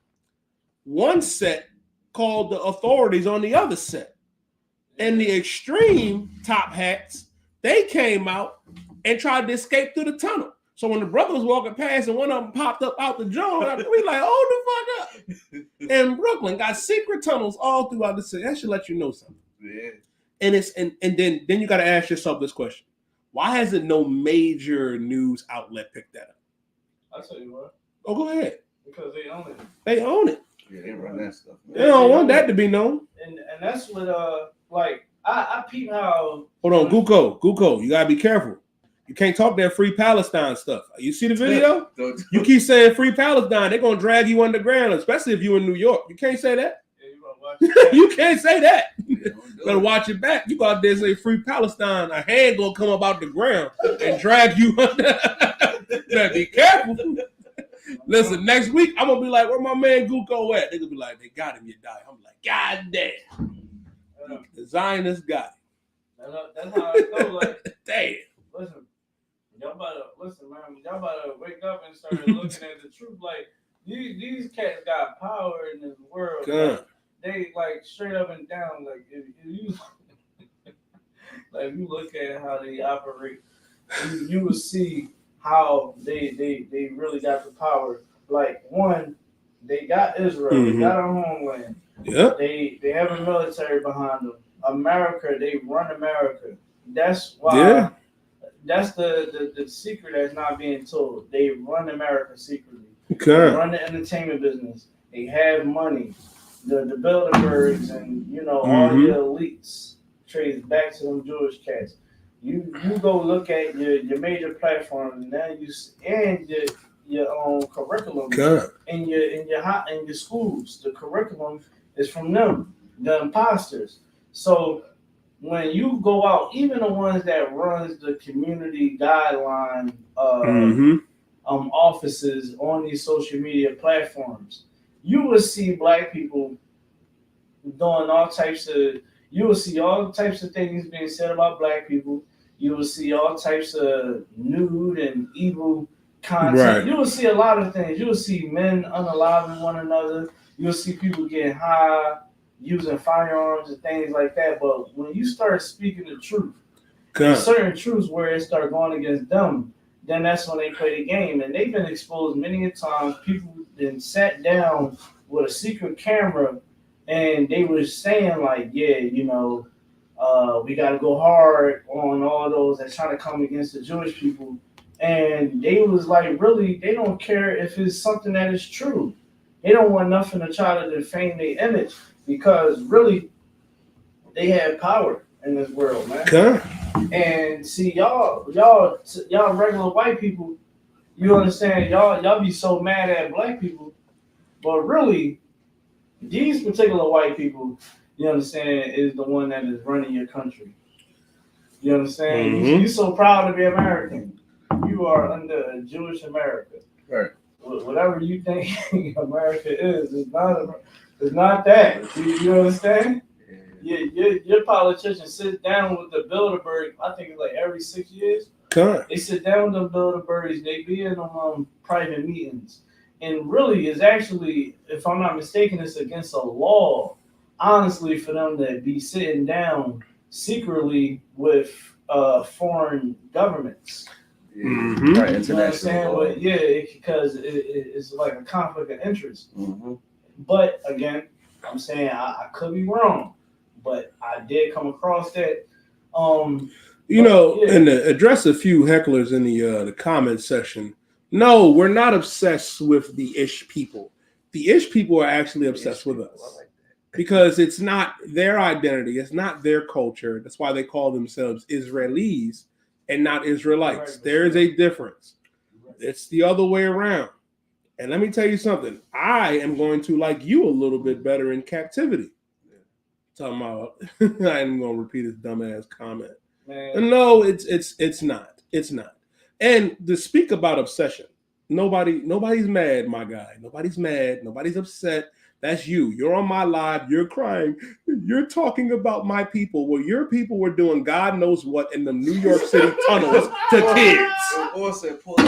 One set called the authorities on the other set. And the extreme top hats, they came out and tried to escape through the tunnel. So when the brother was walking past and one of them popped up out the joint, we like, hold the fuck up. And Brooklyn got secret tunnels all throughout the city. That should let you know something. Yeah. And it's and then you got to ask yourself this question: why hasn't no major news outlet picked that up? I'll tell you what. Oh, go ahead. Because they own it. They own it. Yeah, they run that stuff. They don't want that to be known. And that's what like I peep how. Hold on, Guko, you gotta be careful. You can't talk that free Palestine stuff. You see the video? You keep saying free Palestine, they're gonna drag you underground, especially if you're in New York. You can't say that. You can't say that. Better watch it back. You go out there and say free Palestine, a hand gonna come up out the ground and drag you under. Better be careful. Listen, next week I'm gonna be like, where my man Guko at? They gonna be like, they got him, you die. I'm like, God damn. The Zionists got him. That's how it goes. Like, damn. Listen, y'all better listen, man. Y'all better wake up and start looking at the truth. Like these cats got power in this world. Like, they like straight up and down. Like if you like if you look at how they operate, you will see how they really got the power. Like one, they got Israel, they got our homeland. Yeah. They have a military behind them. America, they run America. That's why. Yeah. That's the secret that's not being told. They run America secretly. Okay. They run the entertainment business. They have money. The Bilderbergs and all the elites trace back to them Jewish cats. You go look at your major platforms and now your own curriculum in your schools. The curriculum is from them, the imposters. So when you go out, even the ones that runs the community guideline offices on these social media platforms, you will see black people doing all types of. You will see all types of things being said about black people. You will see all types of nude and evil content. Right. You will see a lot of things. You will see men unaliving one another. You will see people getting high, using firearms and things like that. But when you start speaking the truth, certain truths where it start going against them, then that's when they play the game. And they've been exposed many a times. People then sat down with a secret camera and they were saying like, yeah, we got to go hard on all those that try to come against the Jewish people. And they was like, really, they don't care if it's something that is true. They don't want nothing to try to defame their image because really they have power in this world, man. Okay. And see, y'all regular white people, you understand, y'all be so mad at black people, but really, these particular white people, you understand, is the one that is running your country. You understand? You're so proud to be American. You are under a Jewish America. Right. Whatever you think America is, it's not that. You understand? Your politicians sit down with the Bilderberg, I think it's like every 6 years. They sit down with the Bilderbergs, they be in private meetings. And really, it's actually, if I'm not mistaken, it's against a law, honestly, for them to be sitting down secretly with foreign governments. Right, international. But because it's like a conflict of interest. But again, I'm saying I could be wrong, but I did come across that. And to address a few hecklers in the comment section. No, we're not obsessed with the Ish people. The Ish people are actually obsessed with us because it's not their identity. It's not their culture. That's why they call themselves Israelis and not Israelites. There is a difference. It's the other way around. And let me tell you something. I am going to like you a little bit better in captivity. Talking about, I ain't gonna repeat his dumbass comment. Man. No, it's not. It's not. And to speak about obsession, nobody's mad, my guy. Nobody's mad. Nobody's upset. That's you. You're on my live. You're crying. You're talking about my people. Well, your people were doing God knows what in the New York City tunnels to kids.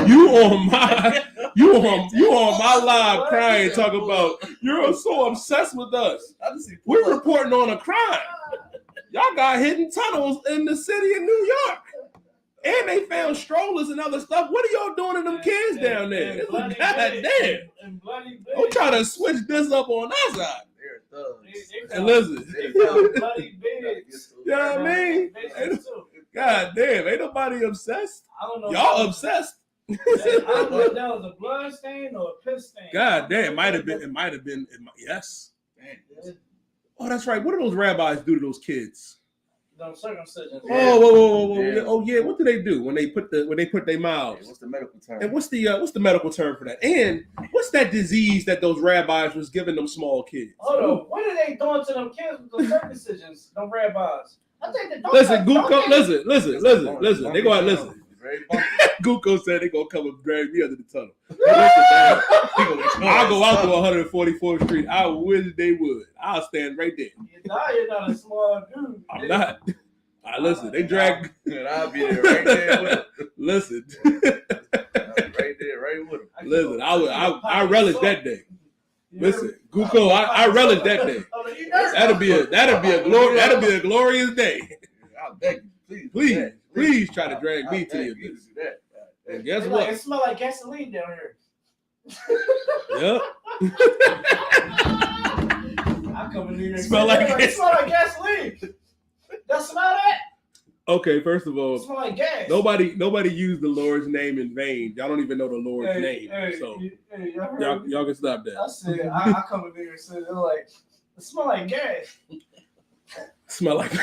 You on my live crying, talking about you're so obsessed with us. We're reporting on a crime. Y'all got hidden tunnels in the city of New York. And they found strollers and other stuff. What are y'all doing to them kids down there? God damn. Don't try to switch this up on our side. And listen. You know what I mean? God damn, ain't nobody obsessed. Y'all obsessed. I don't know if that was a blood stain or a piss stain. God damn, it might have been. Yes. Oh, that's right. What do those rabbis do to those kids? Circumcision. Oh, yeah. What do they do when they put their mouths? What's the medical term? And what's the medical term for that? And what's that disease that those rabbis was giving them small kids? Hold on. What are they doing to them kids with those circumcisions? Them rabbis. I think they don't. Listen, Guko. Listen. They go out. Listen. Guko said they gonna come and drag me under the tunnel. I'll go out to 144th Street. I wish they would. I'll stand right there. You're not a small dude. I'm not. Listen, they drag. I'll be there right there with them. Listen. Right there, right with them. Listen, I relish that day. Listen, Guko, I relish that day. That'll be a glorious day. I'll beg you, please try to drag me to your business. And guess what? It smells like gasoline down here. Yep. I come in here and Smell like gasoline. That smell that? Okay, first of all, it smell like gas. Nobody used the Lord's name in vain. Y'all don't even know the Lord's name. So y'all can stop that. I said I come in here and said they're like, it smell like gas. Smell like He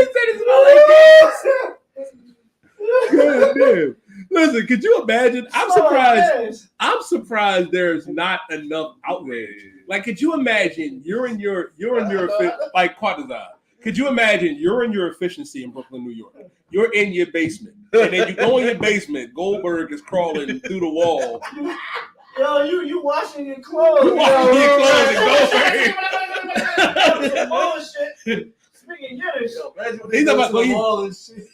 said it smell like gas. God damn. Listen, could you imagine? I'm surprised there's not enough outrage. Like, could you imagine you're in your like Quatazar. Could you imagine you're in your efficiency in Brooklyn, New York? You're in your basement, and then you go in your basement. Goldberg is crawling through the wall. Yo, you washing your clothes. You washing your clothes and Goldberg. Bullshit. Speaking Yiddish. He's about to wall and shit.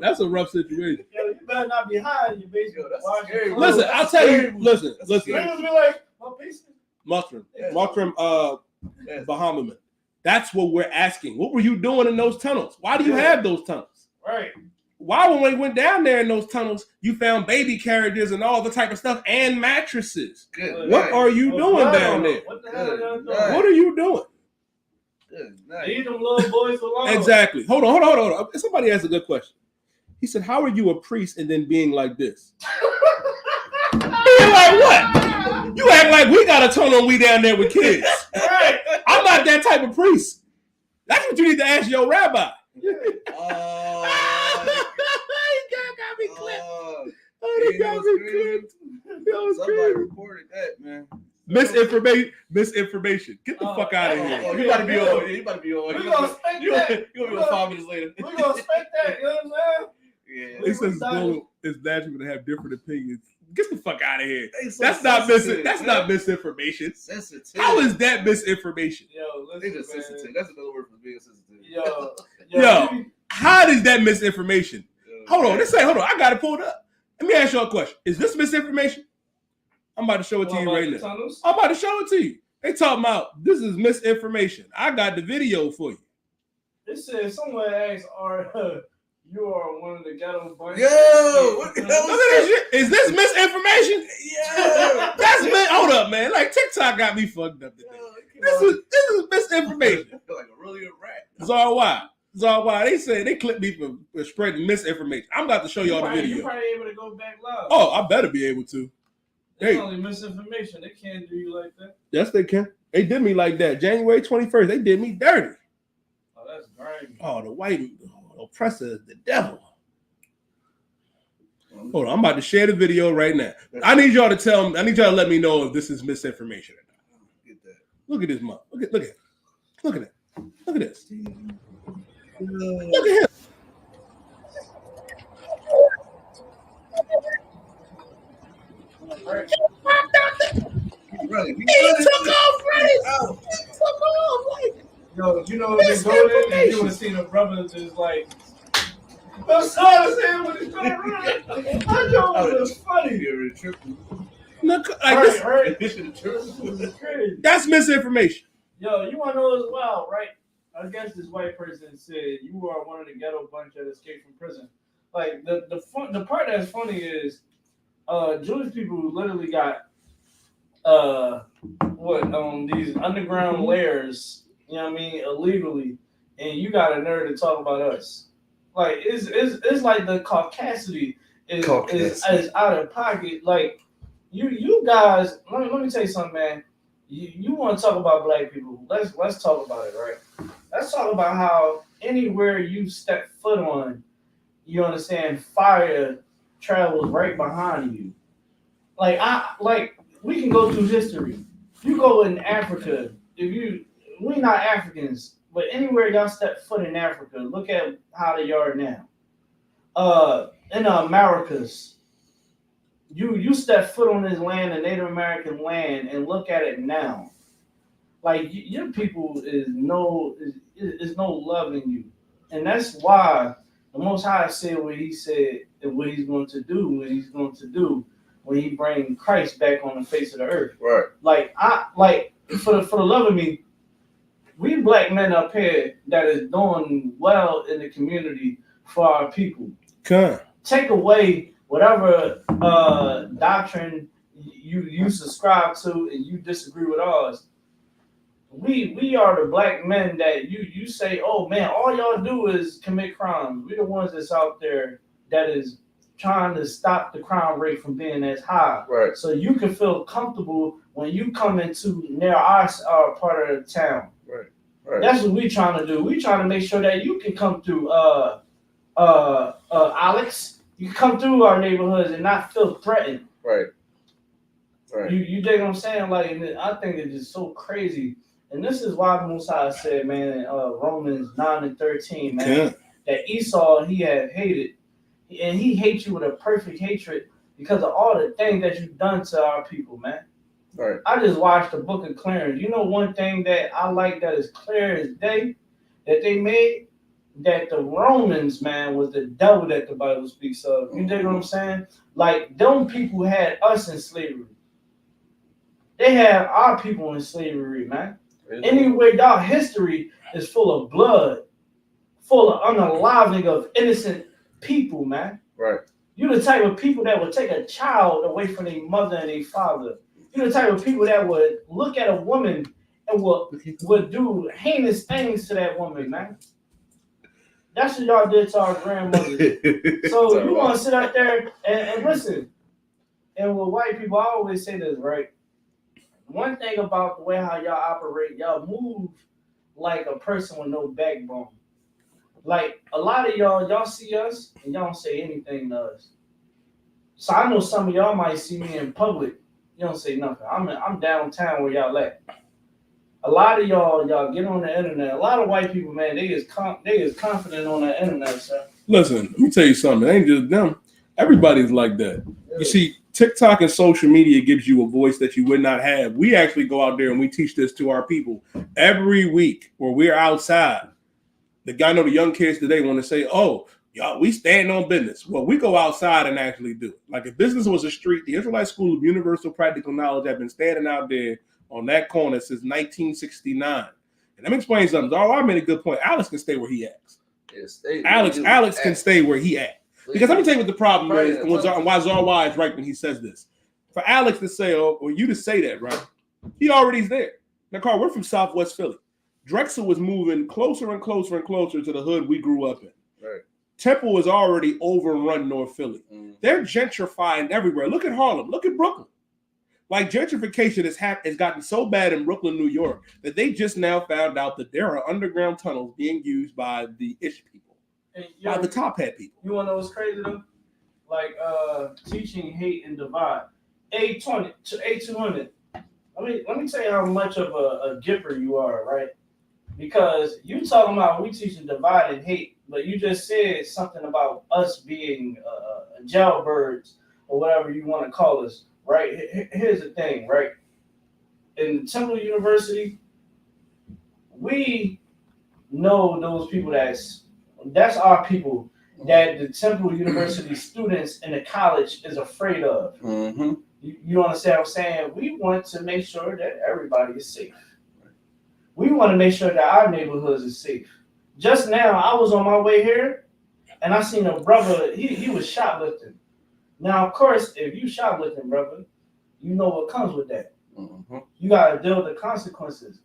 That's a rough situation. Yo, you better not be high in your basement. Listen, I'll tell you. Listen. Niggas be like, what basement? Mottram, Bahamaman. That's what we're asking. What were you doing in those tunnels? Why do you have those tunnels? Right. Why, when we went down there in those tunnels, you found baby carriages and all the type of stuff and mattresses? What are you doing down there? What the hell are y'all doing? What are you doing? Leave them little boys alone. Exactly. Hold on. Somebody asked a good question. He said, how are you a priest and then being like this? Being like what? You act like we got a tunnel and we down there with kids. Right. I'm not that type of priest. That's what you need to ask your rabbi. He got me clipped. He got me clipped. Somebody reported that, man. Misinformation. Get the fuck out of here. You about to be on. You about to be on. We're going to spec that. You're going to be on 5 minutes later. We're going to spec that. You know what I'm saying? Yeah. He says it's natural to have different opinions. Get the fuck out of here. So that's not misinformation. Sensitive. How is that misinformation? Yo, they just sensitive. That's another word for being sensitive. Yo, how is that misinformation? Hold on. I got it pulled up. Let me ask you a question. Is this misinformation? I'm about to show it to you right now. I'm about to show it to you. They talking about this is misinformation. I got the video for you. It says someone asked, you are one of the ghetto boys. Yo, what the hell look at this shit. Is this misinformation? Yeah. Hold up, man. Like TikTok got me fucked up today. This is misinformation. Like a really good rat. Zarwai. They said they clipped me for spreading misinformation. I'm about to show y'all the video. You're probably able to go back live. Oh, I better be able to. It's only misinformation. They can't do you like that. Yes, they can. They did me like that. January 21st, they did me dirty. Oh, That's grimy. Oh, the white oppressor is the devil. Hold on, I'm about to share the video right now. I need y'all to let me know if this is misinformation or not. Get that. Look at this mother. Look at that. Look at this. Look at him. Right. He took off race. Yo, you know what they go there and you would have seen the brothers is like, I'm sorry to say when he's trying to run. I know it was funny. Look, like This is crazy. That's misinformation. Yo, you want to know as well, right? I guess this white person said you are one of the ghetto bunch that escaped from prison. Like the part that's funny is Jewish people literally got these underground layers, you know what I mean, illegally, and you got a nerve to talk about us. Like it's like the caucasity is out of pocket. Like you guys, let me tell you something, man. You want to talk about black people? Let's talk about it, right? Let's talk about how anywhere you step foot on, you understand, fire travels right behind you. Like we can go through history. You go in Africa, we not Africans, but anywhere y'all step foot in Africa, look at how they are now. In the Americas, you step foot on this land, a Native American land, and look at it now. Like your people is no love in you, and that's why the Most High said what He said and what He's going to do when He bring Christ back on the face of the earth. Right. For the love of me, we black men up here that is doing well in the community for our people. Take away whatever doctrine you subscribe to and you disagree with ours. We are the black men that you say, oh man, all y'all do is commit crimes. We're the ones that's out there that is trying to stop the crime rate from being as high. Right. So you can feel comfortable when you come into near our part of the town. Right. Right. That's what we trying to do. We trying to make sure that you can come through Alex. You can come through our neighborhoods and not feel threatened. Right. Right. You dig what I'm saying? Like, and I think it's just so crazy. And this is why the Most High said, man, in Romans 9:13, man, that Esau he had hated. And he hates you with a perfect hatred because of all the things that you've done to our people, man. Right. I just watched the Book of Clarence. You know one thing that I like that is clear as day that they made? That the Romans, man, was the devil that the Bible speaks of. You dig what I'm saying? Like, them people had us in slavery. They had our people in slavery, man. Anyway, y'all history is full of blood, full of unaliving of innocent people, man. Right. You're the type of people that would take a child away from their mother and their father. You're the type of people that would look at a woman and would do heinous things to that woman, man. That's what y'all did to our grandmothers. So you want to sit out there and listen. And with white people, I always say this, right? One thing about the way how y'all operate, y'all move like a person with no backbone. Like a lot of y'all see us and y'all don't say anything to us. So I know some of y'all might see me in public. You don't say nothing. I'm downtown where y'all at. A lot of y'all get on the internet. A lot of white people, man, they is confident on the internet, sir. Listen, let me tell you something. It ain't just them. Everybody's like that. You see, TikTok and social media gives you a voice that you would not have. We actually go out there and we teach this to our people every week where we're outside. The young kids today want to say, oh, y'all, we stand on business. Well, we go outside and actually do it. Like if business was a street, the Israelite School of Universal Practical Knowledge have been standing out there on that corner since 1969. And let me explain something. I made a good point. Alex can stay where he at. Alex can stay where he at. Because let me tell you what the problem is and why Zarwai is right when he says this. For Alex to say, or you to say that, right? He already's there. Now, Carl, we're from Southwest Philly. Drexel was moving closer and closer and closer to the hood we grew up in. Right. Temple was already overrun North Philly. They're gentrifying everywhere. Look at Harlem. Look at Brooklyn. Like gentrification has gotten so bad in Brooklyn, New York, that they just now found out that there are underground tunnels being used by the ish people, by the top hat people. You want to know what's crazy though? Like teaching hate and divide. A200. Let me tell you how much of a gipper you are, right? Because you talking about we teaching divide and hate, but you just said something about us being jailbirds or whatever you want to call us, right? Here's the thing, right? In Temple University, we know those people that's our people that the Temple University students in the college is afraid of. Mm-hmm. You understand what I'm saying? We want to make sure that everybody is safe. We want to make sure that our neighborhoods is safe. Just now, I was on my way here, and I seen a brother. He was shoplifting. Now, of course, if you shoplifting, brother, you know what comes with that. Mm-hmm. You got to deal with the consequences.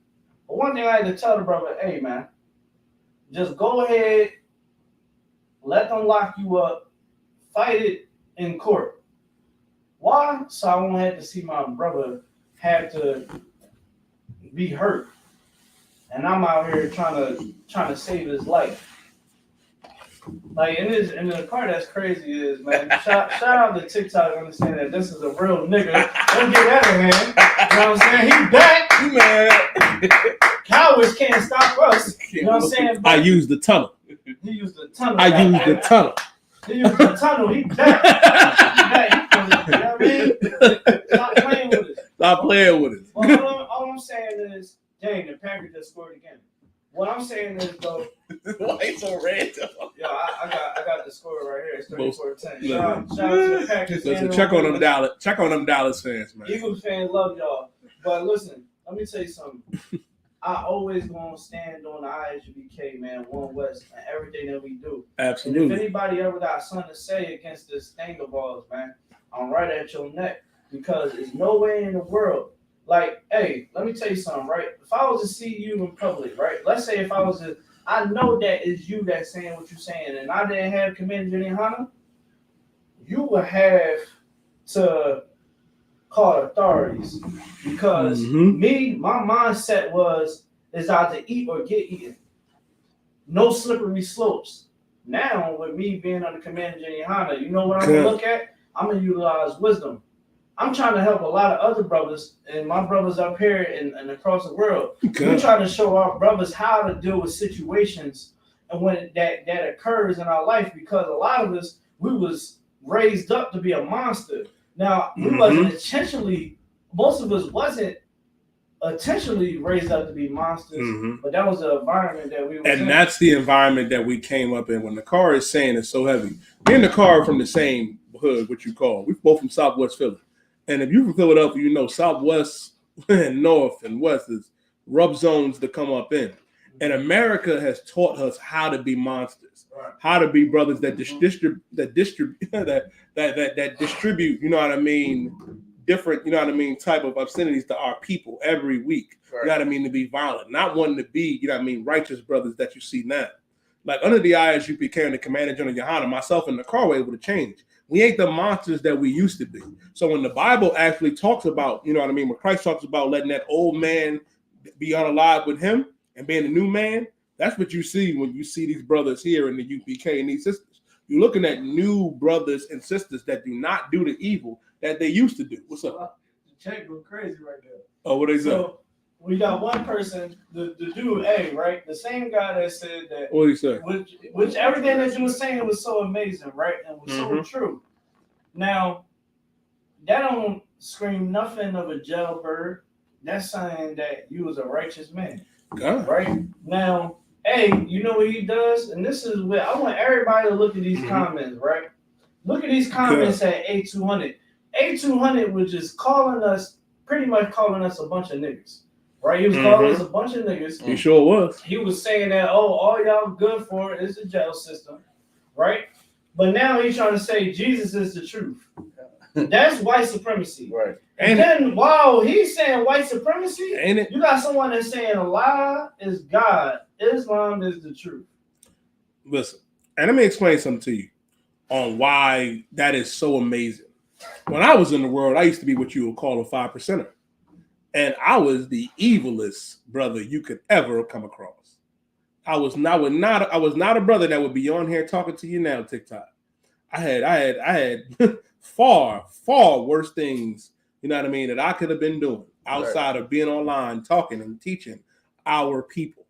But one thing I had to tell the brother, hey, man, just go ahead, let them lock you up, fight it in court. Why? So I won't have to see my brother have to be hurt. And I'm out here trying to save his life. Like, and the part that's crazy is, man, shout out to TikTok, understand that this is a real nigga. Don't get that in hand. You know what I'm saying? He back, man. Cowards can't stop us. You know what I'm saying? I used the tunnel. He used the tunnel. I used the tunnel. He used the tunnel. He back. You know what I mean? Stop playing with us. Stop playing with us. Well, all I'm saying is, dang, the Packers just scored again. What I'm saying is, though, why it's so random? Yo, I got the score right here. It's 34-10. Shout Yeah. out to the Packers. Listen, check on them Dallas fans, man. Eagles fans love y'all. But listen, let me tell you something. I always gonna stand on the ISUBK, man, One West, and everything that we do. Absolutely. And if anybody ever got something to say against this thing of ours, man, I'm right at your neck. Because there's no way in the world. Like, hey, let me tell you something, right? If I was to see you in public, right? Let's say if I was to, I know that it's you that's saying what you're saying, and I didn't have Commander Jenny Hanna, you would have to call authorities. Because me, my mindset is either eat or get eaten. No slippery slopes. Now, with me being under Commander Jenny Hanna, you know what I'm going to look at? I'm going to utilize wisdom. I'm trying to help a lot of other brothers and my brothers up here and across the world. We're trying to show our brothers how to deal with situations and when that occurs in our life, because a lot of us, we was raised up to be a monster. Now, we wasn't intentionally, most of us wasn't intentionally raised up to be monsters, but that was the environment that we were in. And that's the environment that we came up in. When the car is saying it's so heavy, me and the car from the same hood, what you call, we're both from Southwest Philly. And if you're from Philadelphia, you know Southwest and North and West is rub zones to come up in. And America has taught us how to be monsters, how to be brothers that distribute, you know what I mean, different, you know what I mean, type of obscenities to our people every week. You know what I mean, to be violent, not wanting to be, you know what I mean, righteous brothers that you see now. Like under the ISUPK and the Commander General Yohana, myself and the car were able to change. We ain't the monsters that we used to be. So when the Bible actually talks about, you know what I mean, when Christ talks about letting that old man be unalive with him and being a new man, that's what you see when you see these brothers here in the UPK and these sisters. You're looking at new brothers and sisters that do not do the evil that they used to do. What's up? The check go crazy right there. Oh, what they say? So we got one person, the dude A, right? The same guy that said that. What did he say? Which everything that you were saying was so amazing, right? And was so true. Now, that don't scream nothing of a jailbird. That's saying that you was a righteous man. God. Right? Now, A, you know what he does? And this is where I want everybody to look at these comments, right? Look at these comments at A200. A200 was just pretty much calling us a bunch of niggas. Right? He was calling us a bunch of niggas. He sure was. He was saying that, all y'all good for is the jail system. Right? But now he's trying to say Jesus is the truth. That's white supremacy. Right. And then, wow, he's saying white supremacy? Ain't it? You got someone that's saying Allah is God. Islam is the truth. Listen, and let me explain something to you on why that is so amazing. When I was in the world, I used to be what you would call a 5%er. And I was the evilest brother you could ever come across. I was not a brother that would be on here talking to you now, TikTok. I had far worse things, you know what I mean, that I could have been doing outside of being online talking and teaching our people.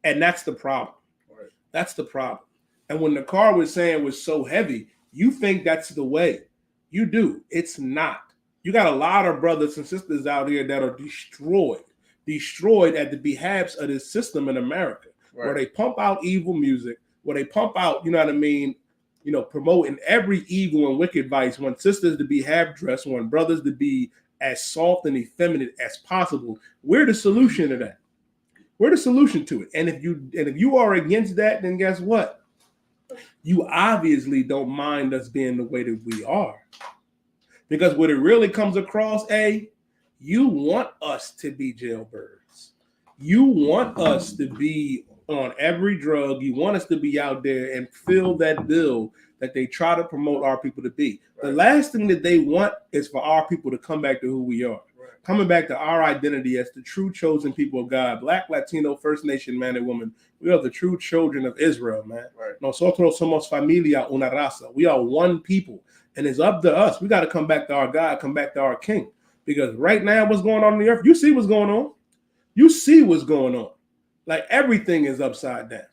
And that's the problem. Right. That's the problem. And when the car was saying was so heavy, you think that's the way. You do. It's not. You got a lot of brothers and sisters out here that are destroyed at the behalves of this system in America, where they pump out evil music, where they pump out, you know what I mean, you know, promoting every evil and wicked vice, want sisters to be half-dressed, want brothers to be as soft and effeminate as possible. We're the solution to that. We're the solution to it. And if you are against that, then guess what? You obviously don't mind us being the way that we are. Because what it really comes across, you want us to be jailbirds. You want us to be on every drug. You want us to be out there and fill that bill that they try to promote our people to be. Right. The last thing that they want is for our people to come back to who we are. Right. Coming back to our identity as the true chosen people of God, Black, Latino, First Nation, man and woman. We are the true children of Israel, man. Right. Nosotros somos familia, una raza. We are one people. And it's up to us. We got to come back to our God, come back to our King. Because right now, what's going on the earth, you see what's going on. You see what's going on. Like everything is upside down.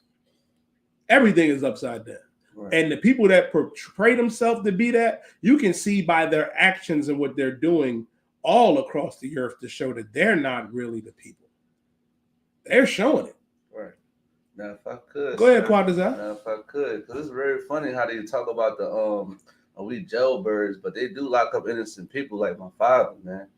Everything is upside down. Right. And the people that portray themselves to be that, you can see by their actions and what they're doing all across the earth to show that they're not really the people. They're showing it. Right. Now, if I could. Go ahead, Quadazar. Now, if I could. Because it's very funny how they talk about the we jailbirds, but they do lock up innocent people like my father, man.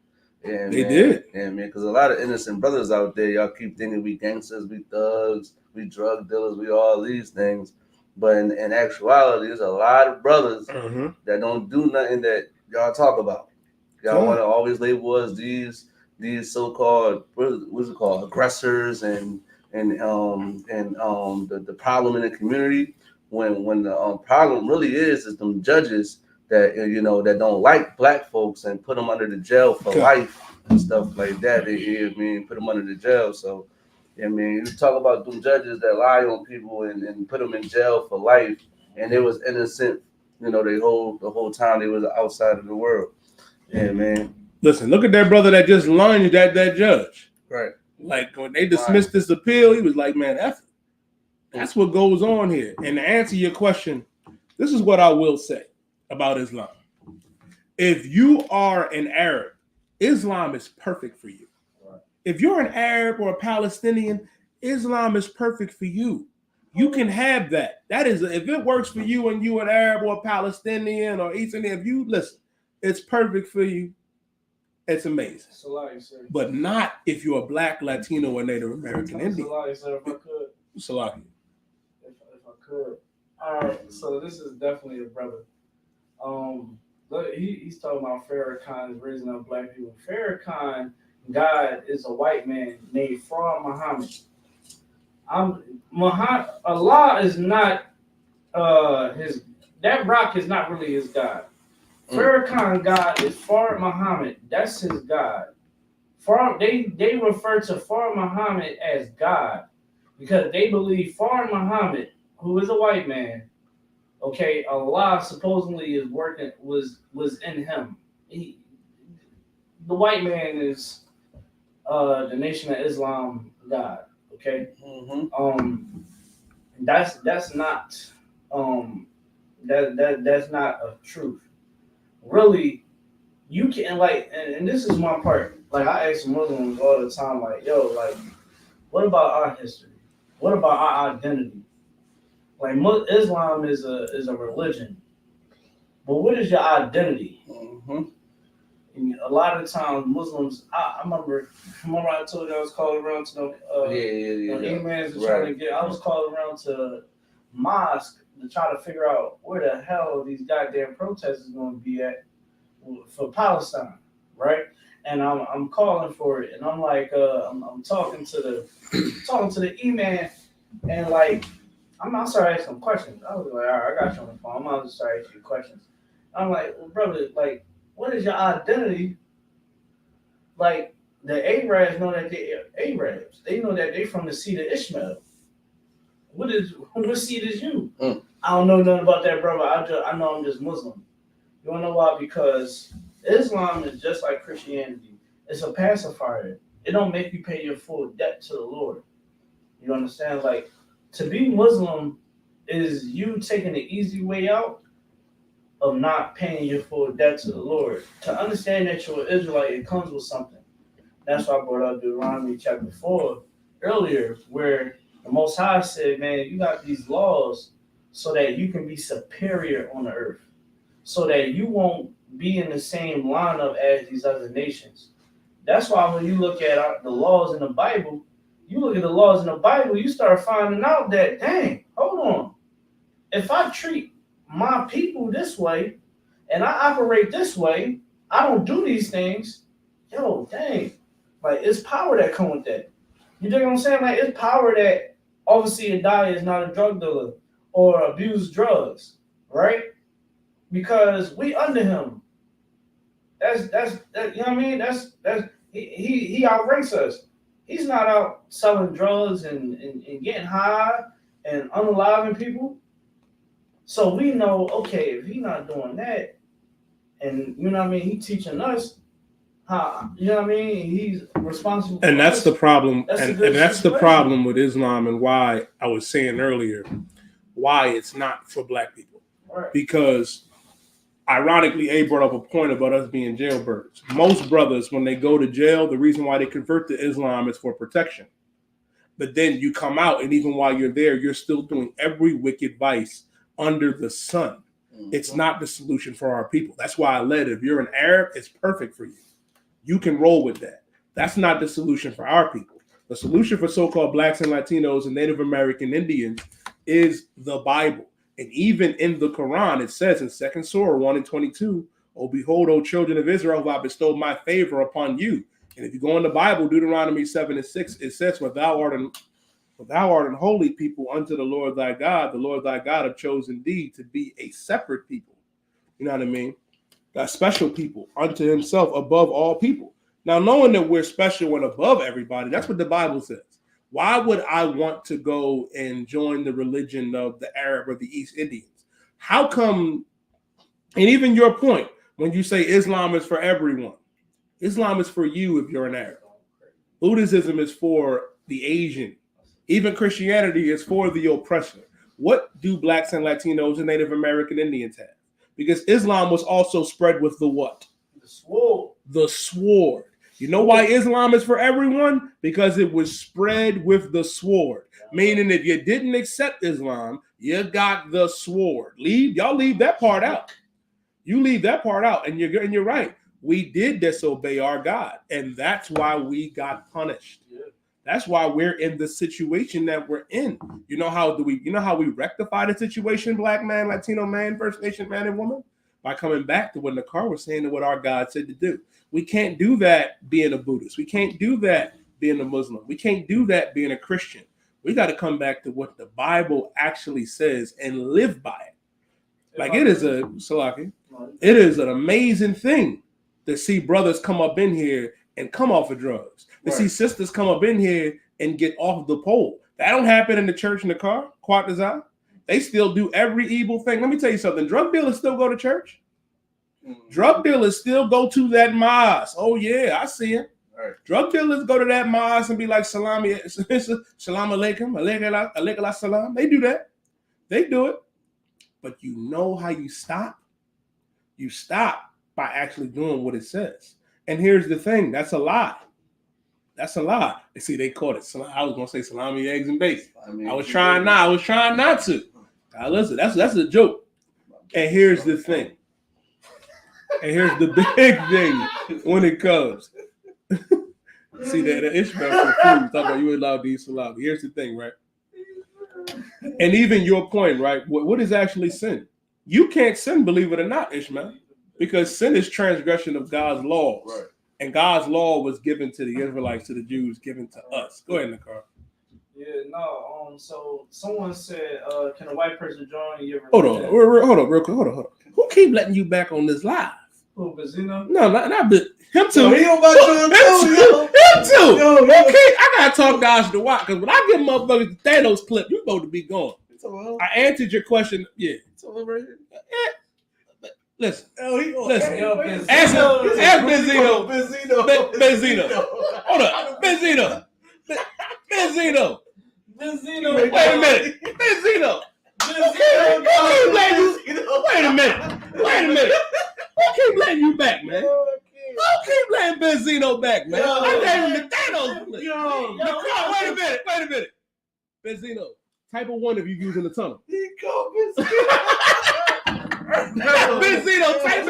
And they did. Yeah, man, because a lot of innocent brothers out there, y'all keep thinking we gangsters, we thugs, we drug dealers, we all these things. But in actuality, there's a lot of brothers that don't do nothing that y'all talk about. Y'all want to always label us these so-called, what's it called, aggressors and the problem in the community. When the problem really is them judges that that don't like black folks and put them under the jail for life and stuff like that. Put them under the jail. So, you talk about them judges that lie on people and put them in jail for life, and they was innocent. The whole time they was outside of the world. Yeah, man. Listen, look at that brother that just lunged at that judge. Right. Like when they dismissed this appeal, he was like, "Man, that's what goes on here." And to answer your question, this is what I will say about Islam. If you are an Arab, Islam is perfect for you. Right. If you're an Arab or a Palestinian, Islam is perfect for you. You can have that. That is, if it works for you and you an Arab or a Palestinian or Eastern, if you listen, it's perfect for you. It's amazing. But not if you're a Black, Latino, or Native American Indian. If I could. Salaki. If I could. All right, so this is definitely a brother. He's talking about Farrakhan's raising up black people. Farrakhan, God is a white man named Fra Muhammad. Allah is not his. That rock is not really his God. Farrakhan God is Fra Muhammad. That's his God. They refer to Fra Muhammad as God because they believe Fra Muhammad, who is a white man, okay, Allah supposedly was in him. The white man is the Nation of Islam God. Okay, that's not that's not a truth. Really, you can and this is my part. Like I ask Muslims all the time, like, yo, like, what about our history? What about our identity? Like Islam is a religion, but what is your identity? And a lot of times Muslims, I remember I told you I was calling around to them imams trying to get. I was calling around to mosque to try to figure out where the hell these goddamn protests is going to be at for Palestine, right? And I'm calling for it, and I'm like, I'm talking to the imam, and like. I'm not starting asking questions. I was like, all right, I got you on the phone. I'm not going to start asking you questions. I'm like, well, brother, like, what is your identity? Like, the Arabs know that they're Arabs. They know that they from the seed of Ishmael. What seed is you? I don't know nothing about that, brother. I know I'm just Muslim. You wanna know why? Because Islam is just like Christianity. It's a pacifier. It don't make you pay your full debt to the Lord. You understand? Like, to be Muslim is you taking the easy way out of not paying your full debt to the Lord. To understand that you're an Israelite, it comes with something. That's why I brought up Deuteronomy chapter 4 earlier, where the Most High said, man, you got these laws so that you can be superior on the earth, so that you won't be in the same lineup as these other nations. That's why when you look at the laws in the Bible, you start finding out that, dang, hold on. If I treat my people this way and I operate this way, I don't do these things, yo, dang. Like, it's power that come with that. You know what I'm saying? Like, it's power that obviously Adai is not a drug dealer or abuse drugs, right? Because we under him. That's you know what I mean? That's he outranks us. He's not out selling drugs and getting high and unaliving people. So we know, okay, if he's not doing that, and you know what I mean, he's teaching us how, you know what I mean, he's responsible. And that's the problem. And that's the situation. problem with Islam, and why I was saying earlier why it's not for black people. Right. Because ironically, A brought up a point about us being jailbirds. Most brothers, when they go to jail, the reason why they convert to Islam is for protection. But then you come out, and even while you're there, you're still doing every wicked vice under the sun. It's not the solution for our people. That's why I led. If you're an Arab, it's perfect for you. You can roll with that. That's not the solution for our people. The solution for so-called blacks and Latinos and Native American Indians is the Bible. And even in the Quran, it says in 2 Surah 1 and 22, "Oh, behold, O children of Israel, I bestowed my favor upon you." And if you go in the Bible, Deuteronomy 7 and 6, it says, "For thou art an holy people unto the Lord thy God. The Lord thy God have chosen thee to be a separate people." You know what I mean? A special people unto himself above all people. Now, knowing that we're special and above everybody, that's what the Bible says. Why would I want to go and join the religion of the Arab or the East Indians? How come, and even your point, when you say Islam is for everyone, Islam is for you if you're an Arab. Buddhism is for the Asian. Even Christianity is for the oppressor. What do blacks and Latinos and Native American Indians have? Because Islam was also spread with the what? The sword. The sword. You know why Islam is for everyone? Because it was spread with the sword. Meaning if you didn't accept Islam, you got the sword. Y'all leave that part out. You leave that part out, and you're right. We did disobey our God, and that's why we got punished. That's why we're in the situation that we're in. You know how we rectify the situation, black man, Latino man, First Nation man and woman? By coming back to what Nakar was saying and what our God said to do. We can't do that being a Buddhist. We can't do that being a Muslim. We can't do that being a Christian. We got to come back to what the Bible actually says and live by it. Like it is an amazing thing to see brothers come up in here and come off of drugs. To see sisters come up in here and get off the pole. That don't happen in the church in the car, Quat Design. They still do every evil thing. Let me tell you something. Drug dealers still go to church. Drug dealers still go to that mosque. Oh, yeah, I see it. Right. Drug dealers go to that mosque and be like, salam alaikum, alaikum salam. They do that. They do it. But you know how you stop? You stop by actually doing what it says. And here's the thing. That's a lie. That's a lie. You see, they called it. I was going to say salami, eggs, and bacon. I was trying not to. Now, listen, that's a joke. And here's the thing. And here's the big thing when it comes. See that Ishmael confused. Talking about you allowed to eat salami. Here's the thing, right? And even your point, right? What is actually sin? You can't sin, believe it or not, Ishmael, because sin is transgression of God's laws. Right. And God's law was given to the Israelites, to the Jews, given to us. Go ahead, Nakar. Yeah, no. So someone said, "Can a white person join your?" Hold on, real quick. Hold on. Who keep letting you back on this live. Who, Benzino? No, not him too. Yo, he on my joint too, yo. Him too. Yo, Okay, I gotta talk Dodge the Watt because when I give motherfuckers the Thanos clip, you supposed to be gone. I answered your question. Yeah. Listen. Listen. Ask Benzino. Benzino. Hold up. Benzino. Wait a minute. Benzino. Wait a minute. Who keep letting you back, man? Who keep letting Benzino back, man? I gave him the Thanos. Wait a minute. Benzino, type of one if you using the tunnel. Benzino, type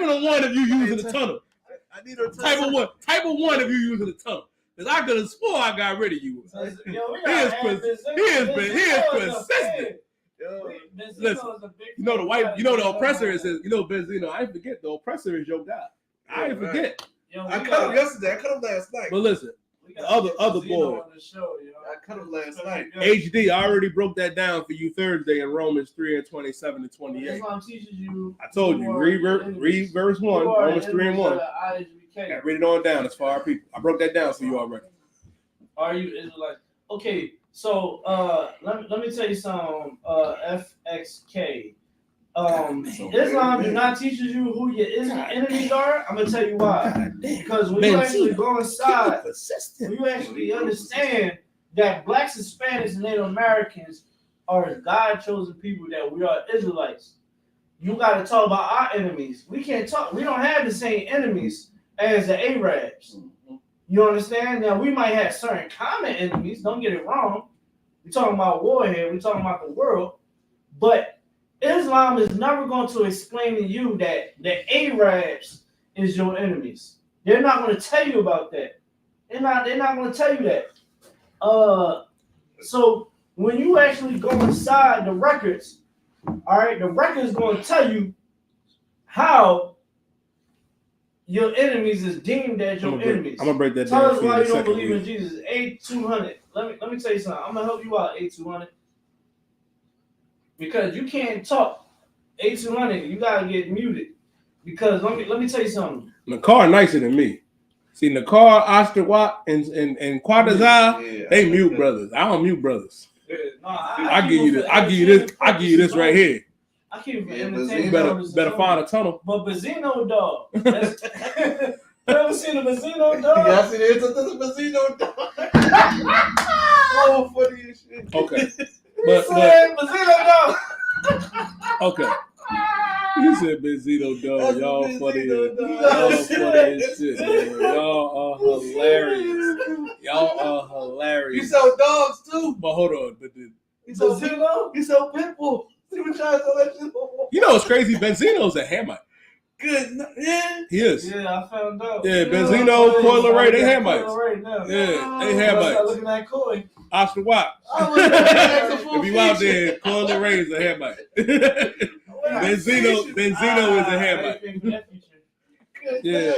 in a one if you using the tunnel. I need a type of one if you using the tunnel. Because I could have swore I got rid of you. He is persistent. Listen, you know the oppressor is Benzino. I forget the oppressor is your guy. I ain't forget. I cut him yesterday. I cut him last night. But listen, the other boy. I cut him last night. HD, I already broke that down for you Thursday in Romans 3:27 to 28. I told you, read verse 1, Romans 3:1. Yeah, read it on down. It's for our people. I broke that down for you already. Are you Israelite? Okay, so let me tell you something. FXK. Islam do not teach you who your enemies are. I'm gonna tell you why. Because when you actually go inside, when you actually understand that blacks, Hispanics, and Native Americans are God-chosen people, that we are Israelites. You got to talk about our enemies. We can't talk. We don't have the same enemies as the Arabs. You understand? Now, we might have certain common enemies. Don't get it wrong. We're talking about war here. We're talking about the world. But Islam is never going to explain to you that the Arabs is your enemies. They're not going to tell you about that. They're not going to tell you that. So when you actually go inside the records, all right, the records going to tell you how your enemies is deemed as your enemies. I'm gonna break that down. Tell us why you don't believe in Jesus. A200. Let me tell you something. I'm gonna help you out, A200. Because you can't talk. A200, you gotta get muted. Because let me tell you something. Nakar nicer than me. See, Nakar, Osterwat, and Quadazai, they mute brothers. I don't mute brothers. No, I give you this. I give you this right here. I keep you better find a tunnel. But Benzino dog. You ever seen a Benzino dog? Yeah, I see the Benzino dog. Oh, funny as shit. Okay. But Benzino dog. Okay. You said Benzino dog. Y'all funny as shit. Man. Y'all are hilarious. Y'all are hilarious. You sell dogs too. But hold on. But you sell Benzino? You sell Pitbull. You know what's crazy? Benzino's a Hamite. Good. Yeah. He is. Yeah, I found out. Yeah, Benzino, Coil Ray, they Hamites. Yeah, they Hamites. Looking at Coy. Oscar Watt. If you out there, Coil Ray is a Hamite. Benzino is a Hamite. Yeah.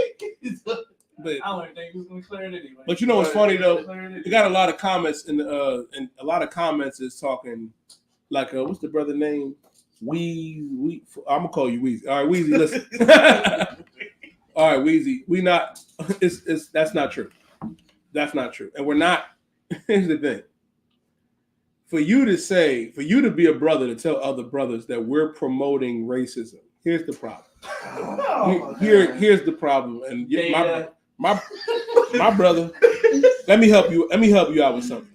But I don't think he was gonna clear it anyway. But you know what's funny though? You got a lot of comments and a lot of comments is talking like what's the brother name? I'm gonna call you Weezy. All right, Weezy, listen. All right, Weezy, we not. It's that's not true. That's not true, and we're not. Here's the thing. For you to be a brother to tell other brothers that we're promoting racism. Here's the problem. Here's the problem, and my brother. Let me help you. Let me help you out with something.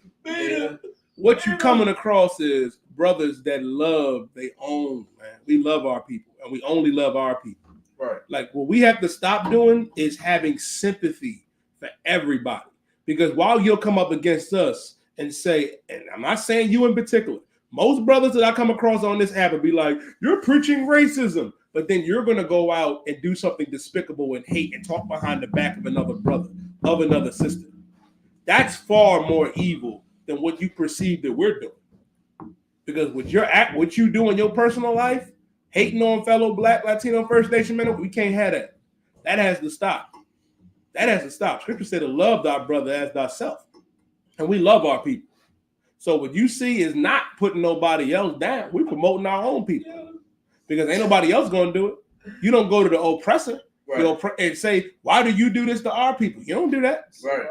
What you coming across is brothers that love they own, man. We love our people, and we only love our people. Right. Like what we have to stop doing is having sympathy for everybody. Because while you'll come up against us and say, and I'm not saying you in particular, most brothers that I come across on this app will be like, you're preaching racism, but then you're gonna go out and do something despicable and hate and talk behind the back of another brother, of another sister. That's far more evil than what you perceive that we're doing. Because what you do in your personal life, hating on fellow Black, Latino, First Nation men, we can't have that. That has to stop. That has to stop. Scripture said to love thy brother as thyself. And we love our people. So what you see is not putting nobody else down. We're promoting our own people. because ain't nobody else gonna do it. You don't go to the oppressor and say, "Why do you do this to our people?" You don't do that. Right.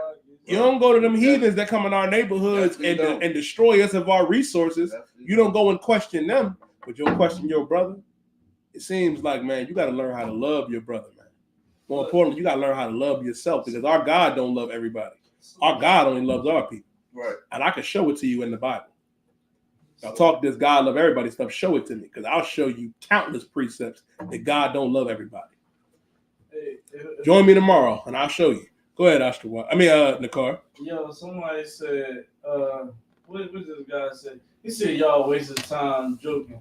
You don't go to them heathens that come in our neighborhoods and destroy us of our resources. You don't go and question them, but you'll question your brother. It seems like, man, you got to learn how to love your brother, man. More importantly, you got to learn how to love yourself, because our God don't love everybody. Our God only loves our people. Right. And I can show it to you in the Bible. I'll talk this God love everybody stuff. Show it to me, because I'll show you countless precepts that God don't love everybody. Join me tomorrow, and I'll show you. Go ahead, Ashton. Nakar. Yo, somebody said, what this guy say? He said, y'all wasted time joking.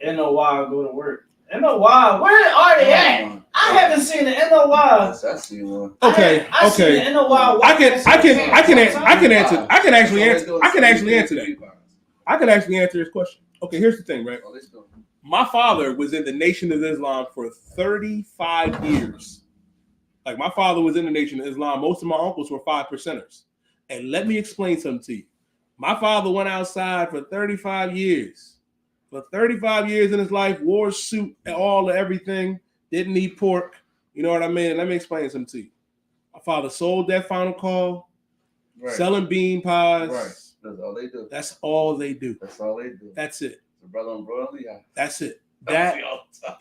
NOY go to work. NOY, where are they at? I haven't seen the NOY. I see one. Okay. I seen the NOY. I can actually answer that. I can actually answer this question. Okay, here's the thing, right? My father was in the Nation of Islam for 35 years. Like, my father was in the Nation of Islam. Most of my uncles were 5%ers. And let me explain something to you. My father went outside for 35 years. For 35 years in his life, wore a suit, all of everything, didn't eat pork. You know what I mean? Let me explain something to you. My father sold that Final Call, selling bean pies. Right. That's all they do. That's all they do. That's all they do. That's it. The brother on brotherly. That's it. That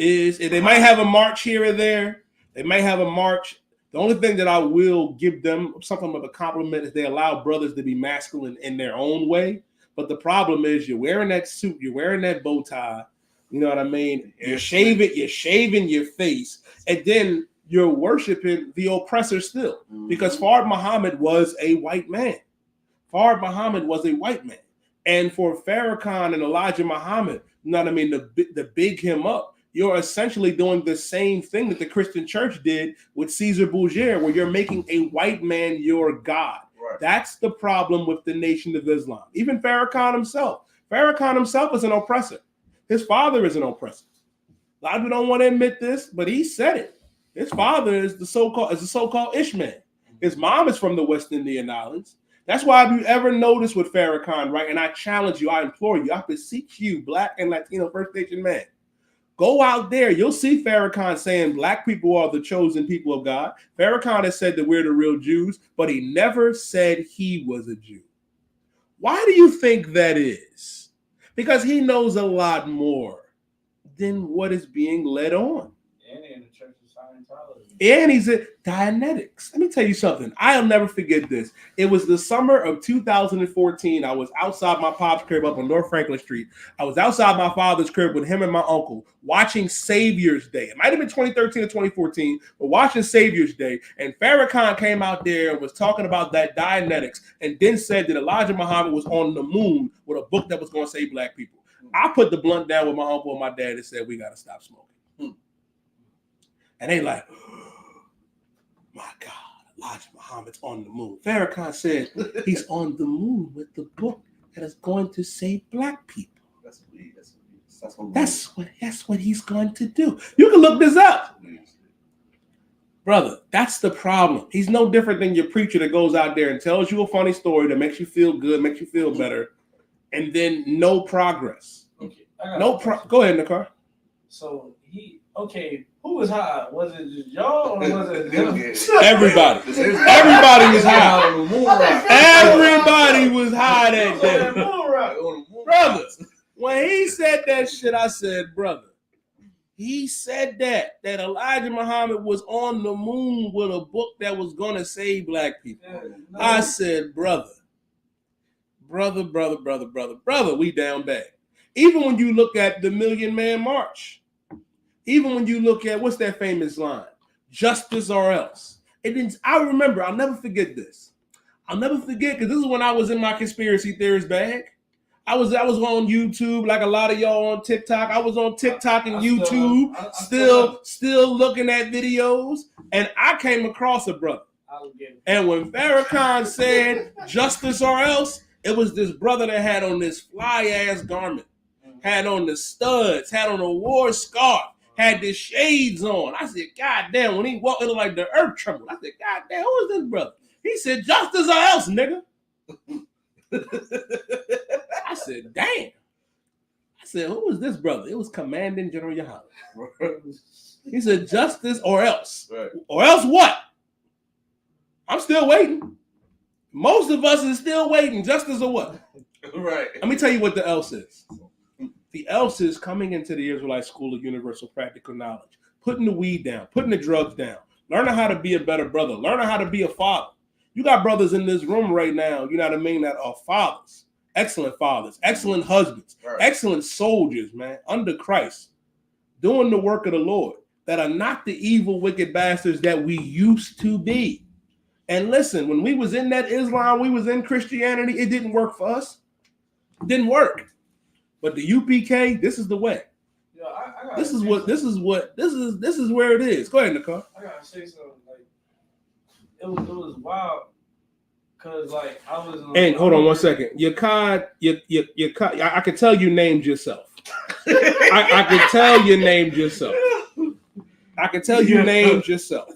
is, they might have a march here or there. They may have a march. The only thing that I will give them something of a compliment is they allow brothers to be masculine in their own way. But the problem is, you're wearing that suit, you're wearing that bow tie. You know what I mean? You're shaving your face, and then you're worshiping the oppressor still. Because Fard Muhammad was a white man. Fard Muhammad was a white man. And for Farrakhan and Elijah Muhammad, you know what I mean, to big him up, you're essentially doing the same thing that the Christian church did with Caesar Borgia, where you're making a white man your God. Right. That's the problem with the Nation of Islam. Even Farrakhan himself. Farrakhan himself is an oppressor. His father is an oppressor. A lot of people don't want to admit this, but he said it. His father is the so-called Ishmael. His mom is from the West Indian Islands. That's why, if you ever notice with Farrakhan, right, and I challenge you, I implore you, I beseech you, Black and Latino First Nation man, go out there. You'll see Farrakhan saying Black people are the chosen people of God. Farrakhan has said that we're the real Jews, but he never said he was a Jew. Why do you think that is? Because he knows a lot more than what is being led on. And in the Church of Scientology. And he's at Dianetics. Let me tell you something. I'll never forget this. It was the summer of 2014. I was outside my pop's crib up on North Franklin Street. I was outside my father's crib with him and my uncle watching Savior's Day. It might have been 2013 or 2014, but watching Savior's Day. And Farrakhan came out there and was talking about that Dianetics, and then said that Elijah Muhammad was on the moon with a book that was going to save Black people. I put the blunt down with my uncle and my dad and said, we got to stop smoking. And they like, my God, Elijah Muhammad's on the moon. Farrakhan said he's on the moon with the book that is going to save Black people. That's what he's going to do. You can look this up. Brother, that's the problem. He's no different than your preacher that goes out there and tells you a funny story that makes you feel good, makes you feel better, and then no progress. Okay, Go ahead, Nakar. So who was high? Was it just y'all or was it everybody? Everybody was high. Everybody was high that day. Brother, when he said that shit, I said, brother, he said that Elijah Muhammad was on the moon with a book that was going to save Black people. I said, brother, we down bad. Even when you look at the Million Man March, even when you look at, what's that famous line? Justice or else. I remember, I'll never forget this. I'll never forget, because this is when I was in my conspiracy theorist bag. I was on YouTube, like a lot of y'all on TikTok. I was on TikTok and YouTube, still looking at videos, and I came across a brother. And when Farrakhan said justice or else, it was this brother that had on this fly-ass garment, had on the studs, had on a war scarf, had the shades on. I said, God damn, when he walked, it looked like the earth trembled. I said, God damn, who is this brother? He said, justice or else, nigga. I said, damn. I said, "Who was this brother?" It was Commanding General Yohana. He said, "Justice or else." Right. Or else what? I'm still waiting. Most of us is still waiting. Justice or what? Right. Let me tell you what the else is. The else is coming into the Israelite School of Universal Practical Knowledge, putting the weed down, putting the drugs down, learning how to be a better brother, learning how to be a father. You got brothers in this room right now, you know what I mean, that are fathers, excellent husbands, Right. excellent soldiers, man, under Christ, doing the work of the Lord, that are not the evil, wicked bastards that we used to be. And listen, when we was in that Islam, we was in Christianity, it didn't work for us. It didn't work. But the UPK, this is the way. Yo, I This is where it is. Go ahead, Nicole. I gotta say something. Like, it was wild. Cause like I was. Hey, hold on 1 second. Yakad, I can tell you named yourself. I can tell you named yourself. I can tell you named yourself.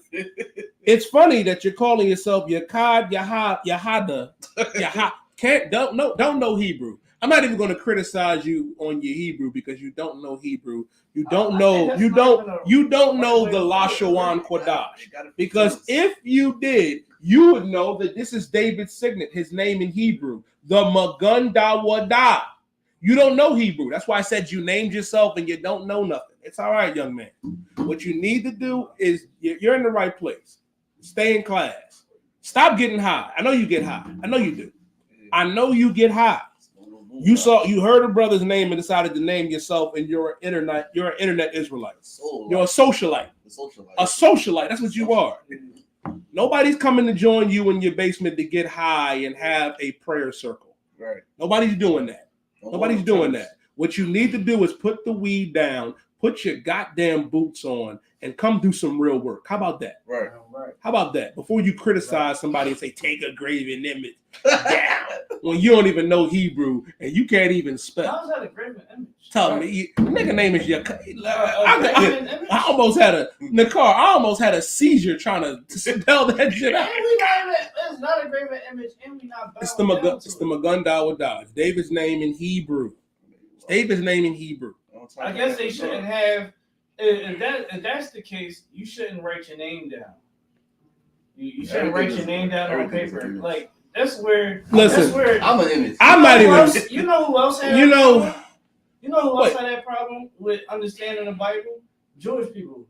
It's funny that you're calling yourself Yakad, Yahada. Don't know Hebrew. I'm not even going to criticize you on your Hebrew because you don't know Hebrew. You don't know the Lashawan Kodash. Because if you did, you would know that this is David's signet, his name in Hebrew, the Magundawada. You don't know Hebrew. That's why I said you named yourself and you don't know nothing. It's all right, young man. What you need to do is you're in the right place. Stay in class. Stop getting high. I know you get high. I know you do. I know you get high. You heard a brother's name and decided to name yourself, and you're an internet Israelite. You're a socialite. A socialite. That's what you are. Nobody's coming to join you in your basement to get high and have a prayer circle. Right. Nobody's doing that. Nobody's doing that. What you need to do is put the weed down, put your goddamn boots on, and come do some real work. How about that? Right. How about that? Before you criticize somebody and say, take a graven image down, when you don't even know Hebrew and you can't even spell. How's that a graven image? Tell me, nigga name is your. I almost had a seizure trying to spell that shit out. It's not a graven image, and we not. It's the Magundawada. David's name in Hebrew. David's name in Hebrew. I guess they shouldn't have. If that's the case, you shouldn't write your name down. You shouldn't write your name down on paper. Like that's where. Listen, that's where, I'm an image. I'm not even. You know who else had? You know who else had that problem with understanding the Bible? Jewish people,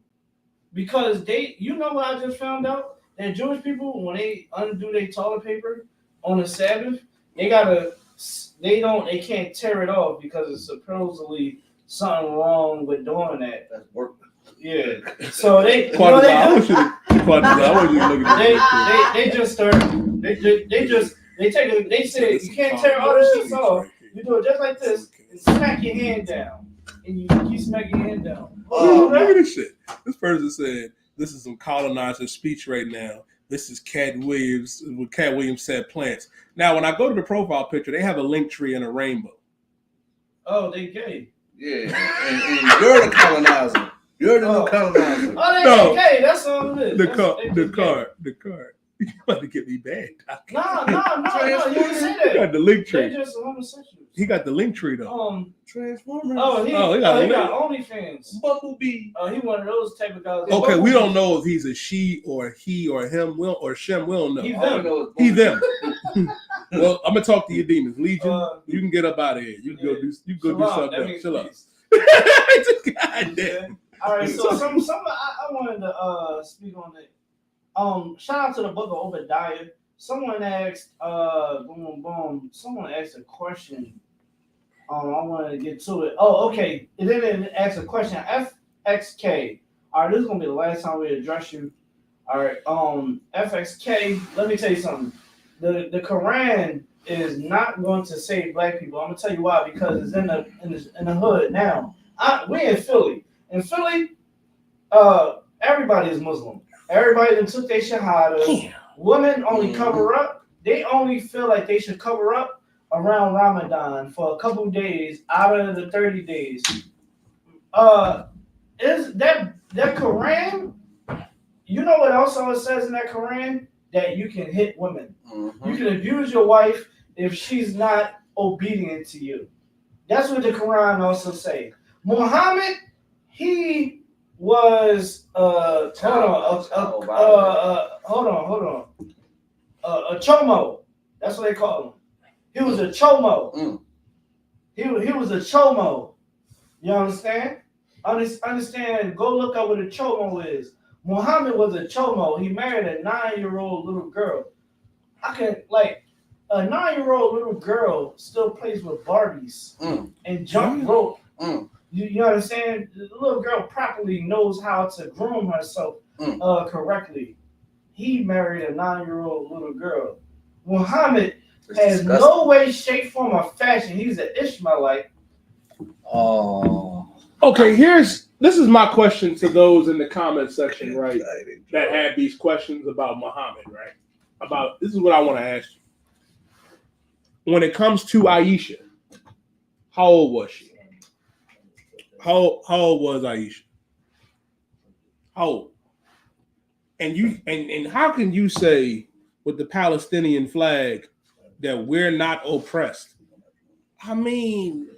because they. You know what I just found out? That Jewish people, when they undo their toilet paper on the Sabbath, they can't tear it off because it's supposedly something wrong with doing that. That's work. Yeah. So they say you can't tear all this shit off. You do it just like this and smack your hand down. And you keep smacking your hand down. Look at this shit. This person said, this is some colonizer speech right now. This is Cat Williams, what Cat Williams said plants. Now, when I go to the profile picture, they have a link tree and a rainbow. Oh, they gay. Yeah, and you're the colonizer. You're the new colonizer. Oh, they gay. That's all it is. The card. You about to get me bad. No. You didn't say that. He got the link tree. They're just homosexuals. He got the link tree though. Transformers. He got OnlyFans. Bumblebee. Oh, he one of those type of guys. Okay, we don't know if he's a she or he or him or Shem. We don't know. He's them. Well, I'm gonna talk to your demons. Legion, you can get up out of here. You can go do something else. Chill out. Goddamn. All right, so some I wanted to speak on it. Shout out to the book of Obadiah. Someone asked, someone asked a question. I wanted to get to it. Oh, okay. And then it asked a question. FXK. All right, this is gonna be the last time we address you. All right. FXK. Let me tell you something. The Quran is not going to save black people. I'm gonna tell you why. Because it's in the hood now. We're in Philly. In Philly, everybody is Muslim. Everybody that took their shahada. Women only cover up. They only feel like they should cover up around Ramadan for a couple days out of the 30 days. Is that Quran? You know what also it says in that Quran? That you can hit women. Mm-hmm. You can abuse your wife if she's not obedient to you. That's what the Quran also say. Muhammad, he was hold on. A chomo. That's what they call him. He was a chomo. He was a chomo. You understand? Understand? Go look up what a chomo is. Muhammad was a chomo. He married a 9-year-old little girl. I can like a 9-year-old little girl still plays with Barbies and jump rope. You understand? The little girl properly knows how to groom herself correctly. He married a 9-year-old little girl. Muhammad has no way, shape, form, or fashion. He's an Ishmaelite. Oh. Okay, this is my question to those in the comment section, right? That had these questions about Muhammad, right? This is what I want to ask you. When it comes to Aisha, how old was she? How old was Aisha? How old? And how can you say with the Palestinian flag that we're not oppressed? I mean,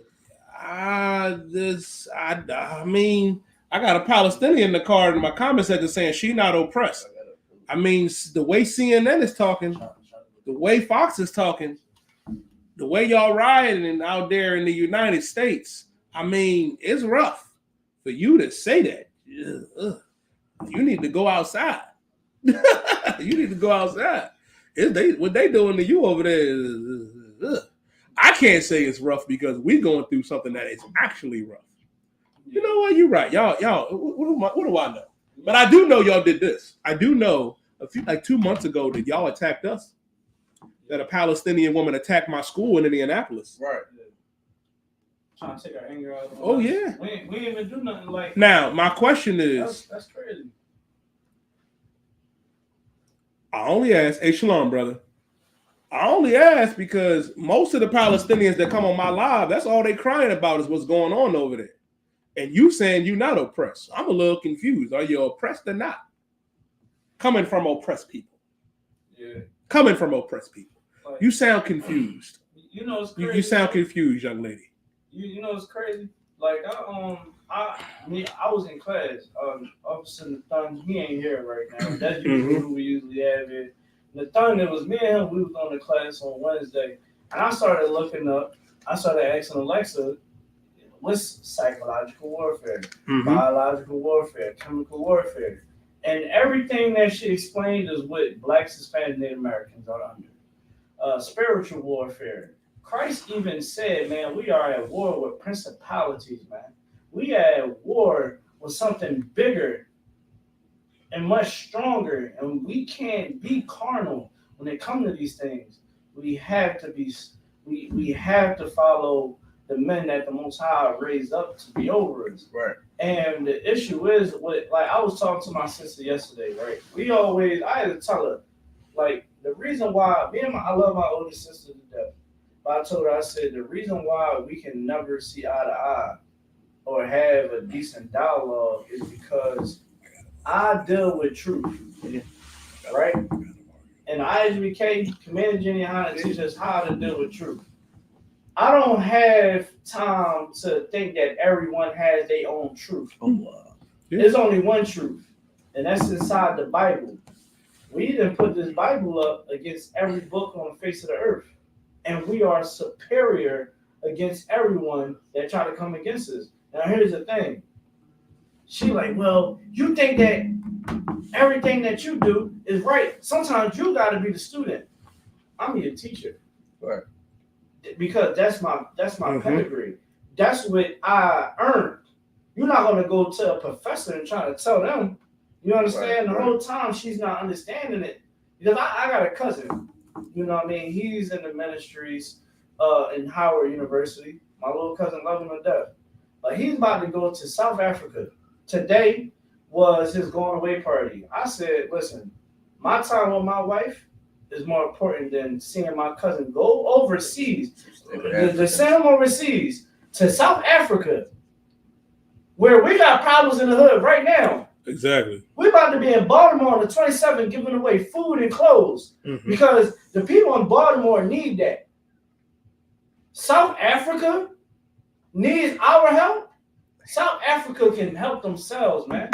I got a Palestinian in the card in my comment section saying she's not oppressed. I mean, the way CNN is talking, the way Fox is talking, the way y'all rioting out there in the United States, I mean, it's rough for you to say that. You need to go outside. You need to go outside. What they doing to you over there? I can't say it's rough because we're going through something that is actually rough. You know what? You're right. Y'all. What do I know? But I do know y'all did this. I do know like 2 months ago that y'all attacked us. That a Palestinian woman attacked my school in Indianapolis. Right. Trying to take our anger out. Oh yeah. We ain't even do nothing like. Now my question is. That's crazy. I only ask, hey Shalom, brother. I only ask because most of the Palestinians that come on my live, that's all they crying about is what's going on over there. And you saying you're not oppressed. I'm a little confused. Are you oppressed or not? Coming from oppressed people. Yeah. Coming from oppressed people. Like, you sound confused. You know it's crazy. You sound confused, young lady. You know it's crazy. Like I was in class. Officer Nathan, he ain't here right now. That's usually who we usually have here. Nathan, it was me and him. We was on the class on Wednesday, and I started looking up. I started asking Alexa, what's psychological warfare, biological warfare, chemical warfare, and everything that she explained is what Blacks, Hispanic, Native Americans are under. Spiritual warfare. Christ even said, man, we are at war with principalities, man. We are at war with something bigger and much stronger, and we can't be carnal when it comes to these things. We have to be. We have to follow the men that the Most High raised up to be over us. Right. And the issue is, I was talking to my sister yesterday, right? I had to tell her, like, the reason why I love my older sister to death. But I told her, I said, the reason why we can never see eye to eye or have a decent dialogue is because I deal with truth, right? And ISBK, Commander Jenny Hanna teaches us how to deal with truth. I don't have time to think that everyone has their own truth. There's only one truth, and that's inside the Bible. We didn't put this Bible up against every book on the face of the earth. And we are superior against everyone that try to come against us. Now, here's the thing. She like, well, you think that everything that you do is right. Sometimes you got to be the student. I'm your teacher. Right. Because that's my pedigree. That's what I earned. You're not going to go to a professor and try to tell them. You understand? The whole time she's not understanding it. Because I got a cousin. You know what I mean? He's in the ministries in Howard University. My little cousin loved him to death. But he's about to go to South Africa. Today was his going away party. I said, listen, my time with my wife is more important than seeing my cousin go overseas. To send him overseas to South Africa, where we got problems in the hood right now. Exactly. We're about to be in Baltimore on the 27th giving away food and clothes because the people in Baltimore need that. South Africa, needs our help, South Africa can help themselves, man.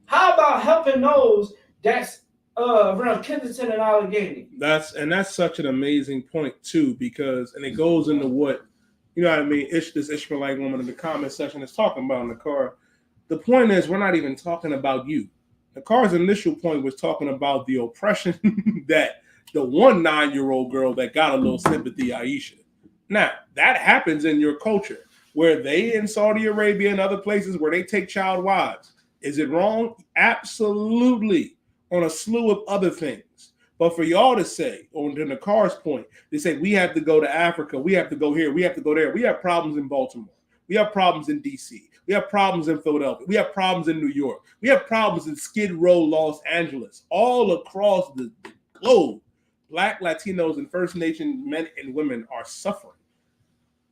How about helping those that's around Kensington and Allegheny? That's such an amazing point too, because and it goes into what you know what I mean. This Ishmaelite woman in the comment section is talking about in the car. The point is, we're not even talking about you. The car's initial point was talking about the oppression that the 9-year-old girl that got a little sympathy, Aisha. Now, that happens in your culture, where they in Saudi Arabia and other places where they take child wives. Is it wrong? Absolutely. On a slew of other things. But for y'all to say, on the car's point, they say we have to go to Africa, we have to go here, we have to go there. We have problems in Baltimore. We have problems in DC. We have problems in Philadelphia. We have problems in New York. We have problems in Skid Row, Los Angeles, all across the globe. Black, Latinos, and First Nation men and women are suffering.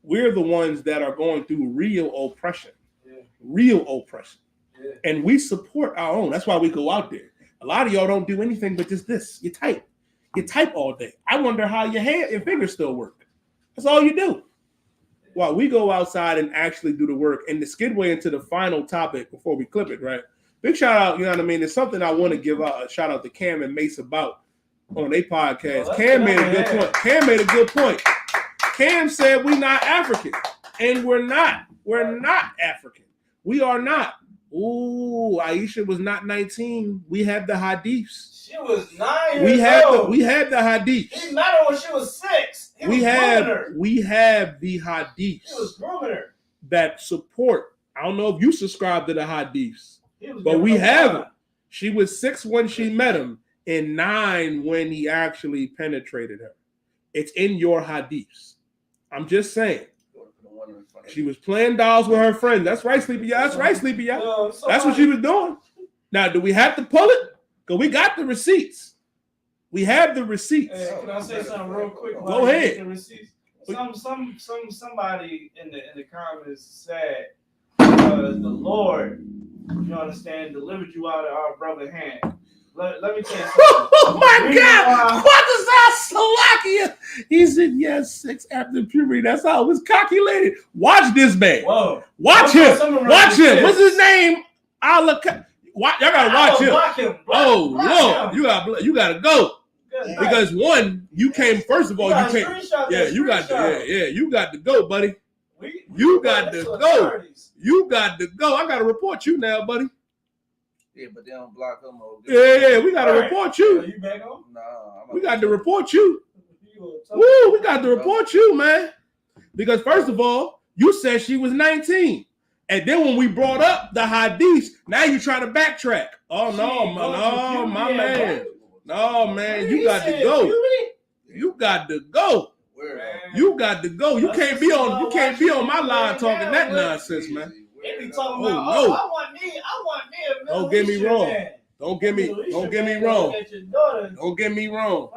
We're the ones that are going through real oppression. And we support our own. That's why we go out there. A lot of y'all don't do anything but just this. You type all day. I wonder how your hand and fingers still work. That's all you do. While we go outside and actually do the work. And to skidway into the final topic before we clip it, right? Big shout out, you know what I mean? It's something I want to give a shout out to Cam and Mace about on their podcast. Cam made a good point. Cam said we're not African. And we're not. We're not African. We are not. Ooh, Aisha was not 19. We had the hadiths. She was 9 years old. We had the hadiths. He met her when she was 6. We have the hadiths. He was grooming her. That support. I don't know if you subscribe to the hadiths, but we have them. She was 6 when she met him and 9 when he actually penetrated her. It's in your hadiths. I'm just saying. She was playing dolls with her friends. That's right, Sleepy. That's right, Sleepy. That's what she was doing. Now, do we have to pull it? Because we got the receipts. We have the receipts. Hey, can I say something real quick? Go ahead. The receipts? Somebody in the comments said the Lord, you understand, delivered you out of our brother's hand. Let me tell you something. Oh my God! What is that, Slovakia? He said yes, 6 after puberty. That's how it was calculated. Watch this man. Whoa. Watch him. Watch him. What's his name? Y'all gotta watch him. Oh Lord, you gotta go. Because one, you came first of all. You came. Yeah, you got to go, buddy. You got to go. You got to go. I gotta report you now, buddy. Yeah, but they don't block them. Yeah, we gotta report you. You back home? Nah, we got to report you. Woo, we got to report you, man. Because first of all, you said she was 19. And then when we brought up the hadiths, now you try to backtrack. Oh no, my man. No, man, you got to go. You got to go. You got to go. You can't be on my line talking that nonsense, man. They be talking about, I want me a Don't get me wrong. Don't get me wrong. Don't get me wrong.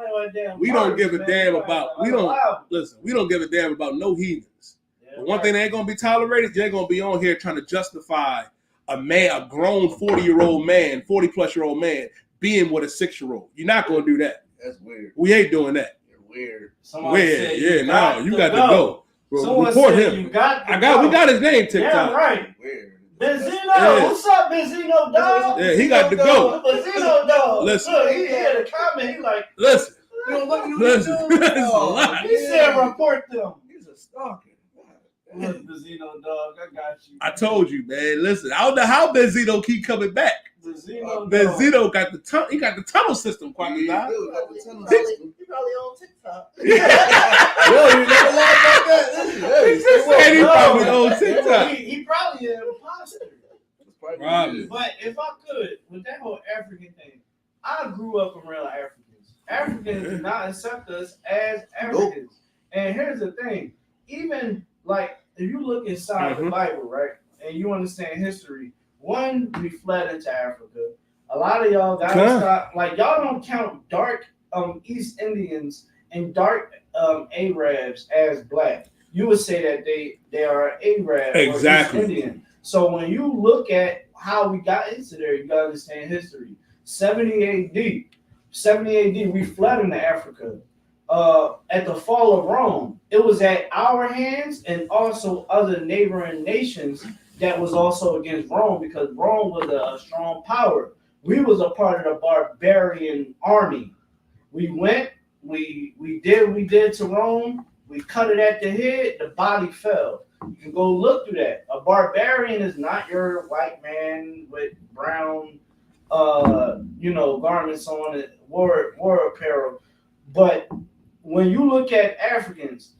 We don't give a damn about we don't give a damn about no heathens. But one thing that ain't gonna be tolerated, they're gonna be on here trying to justify a grown 40-year-old man, 40-plus-year-old man being with a 6-year-old. You're not gonna do that. That's weird. We ain't doing that. You're weird. You got to go. Report him. We got his name TikTok. Yeah, right. Benzino, what's up, Benzino dog? Yeah, he got to go. Benzino dog. Listen, look, he had a comment. He like, listen. He said, report them. He's a stalker. Look, Benzino dog, I got you. I told you, man. Listen, I don't know how Benzino keep coming back. Benzino got the tunnel system, quite He probably on TikTok. Yo, you never lied about that. He probably on TikTok. He probably an imposter. Probably. But if I could, with that whole African thing, I grew up around Africans. Africans do not accept us as Africans. Nope. And here's the thing. Even like if you look inside the Bible, right, and you understand history, one, we fled into Africa. A lot of y'all gotta stop. Like y'all don't count dark East Indians and dark Arabs as black. You would say that they are Arab exactly. or East Indian. So when you look at how we got into there, you gotta understand history. 70 AD, we fled into Africa. at the fall of Rome, it was at our hands and also other neighboring nations that was also against Rome because Rome was a strong power. We was a part of the barbarian army. We went, we did what we did to Rome. We cut it at the head. The body fell. You can go look through that. A barbarian is not your white man with brown, garments on it, war apparel. But when you look at Africans,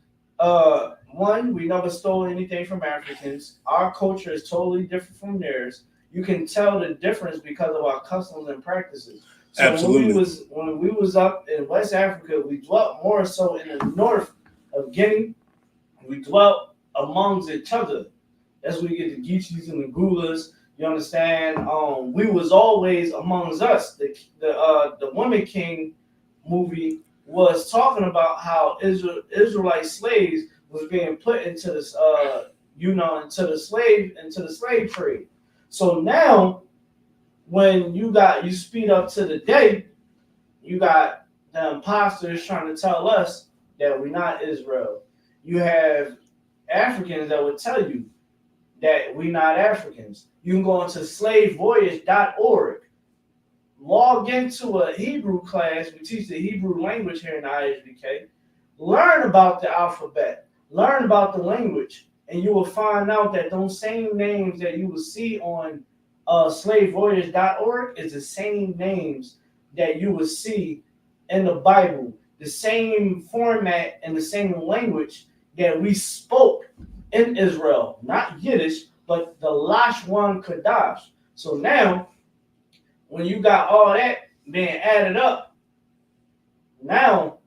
one, we never stole anything from Africans. Our culture is totally different from theirs. You can tell the difference because of our customs and practices. So Absolutely. when we was up in West Africa, we dwelt more so in the north of Guinea. We dwelt amongst each other. That's where you get the Geechees and the Gulas. You understand? We was always amongst us. The Woman King movie was talking about how Israelite slaves was being put into this, into the slave trade. So now, when you speed up to the day, you got the imposters trying to tell us that we're not Israel. You have Africans that would tell you that we're not Africans. You can go into slavevoyage.org, log into a Hebrew class. We teach the Hebrew language here in the ISBK. Learn about the alphabet. Learn about the language. And you will find out that those same names that you will see on slavevoyage.org is the same names that you will see in the Bible. The same format and the same language that we spoke in Israel. Not Yiddish, but the Lashwan Kadash. So now, when you got all that being added up, now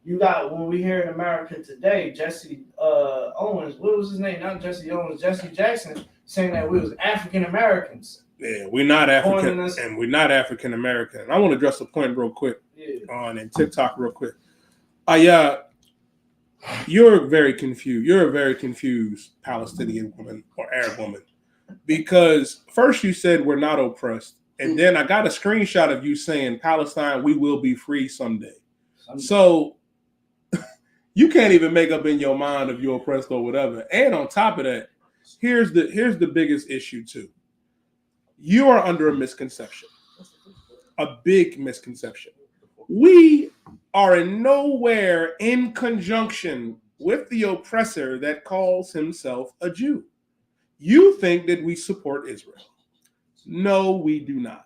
you got, when we hear in America today, Jesse Owens, what was his name? Not Jesse Owens, Jesse Jackson, saying that we was African Americans. Yeah, we're not African, and we're not African American. And I want to address a point real quick on TikTok real quick. You're very confused. You're a very confused Palestinian woman or Arab woman, because first you said we're not oppressed, and then I got a screenshot of you saying Palestine, we will be free someday. So you can't even make up in your mind if you're oppressed or whatever. And on top of that, here's the biggest issue too. You are under a misconception, a big misconception. We are in nowhere in conjunction with the oppressor that calls himself a Jew. You think that we support Israel. No, we do not.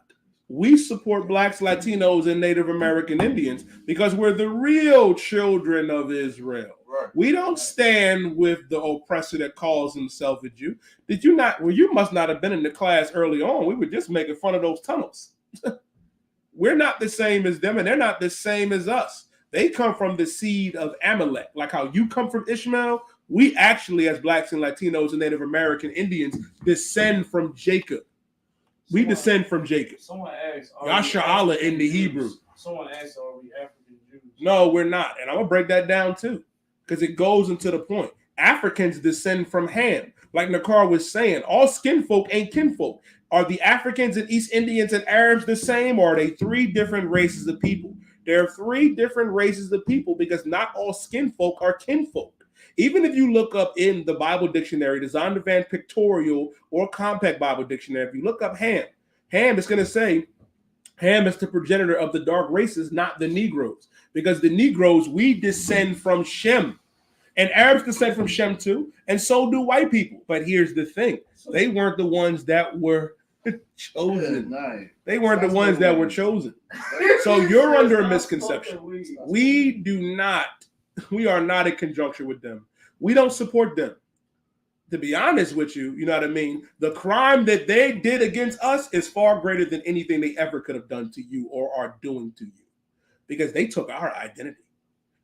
We support Blacks, Latinos, and Native American Indians because we're the real children of Israel. Right. We don't stand with the oppressor that calls himself a Jew. Did you not? Well, you must not have been in the class early on. We were just making fun of those tunnels. We're not the same as them, and they're not the same as us. They come from the seed of Amalek. Like how you come from Ishmael, we actually, as Blacks and Latinos and Native American Indians, descend from Jacob. We descend from Jacob. Someone asked, Yasha Allah in the Hebrew. Someone asked, are we African Jews? No, we're not. And I'm going to break that down too, because it goes into the point. Africans descend from Ham. Like Nakar was saying, all skin folk ain't kinfolk. Are the Africans and East Indians and Arabs the same, or are they three different races of people? There are three different races of people because not all skin folk are kinfolk. Even if you look up in the Bible dictionary, the Zondervan Pictorial or Compact Bible Dictionary, if you look up Ham is going to say Ham is the progenitor of the dark races, not the Negroes. Because the Negroes, we descend from Shem. And Arabs descend from Shem too, and so do white people. But here's the thing. They weren't the ones that were chosen. They weren't the ones that were chosen. So you're under a misconception. We are not in conjunction with them. We don't support them. To be honest with you, you know what I mean? The crime that they did against us is far greater than anything they ever could have done to you or are doing to you, because they took our identity.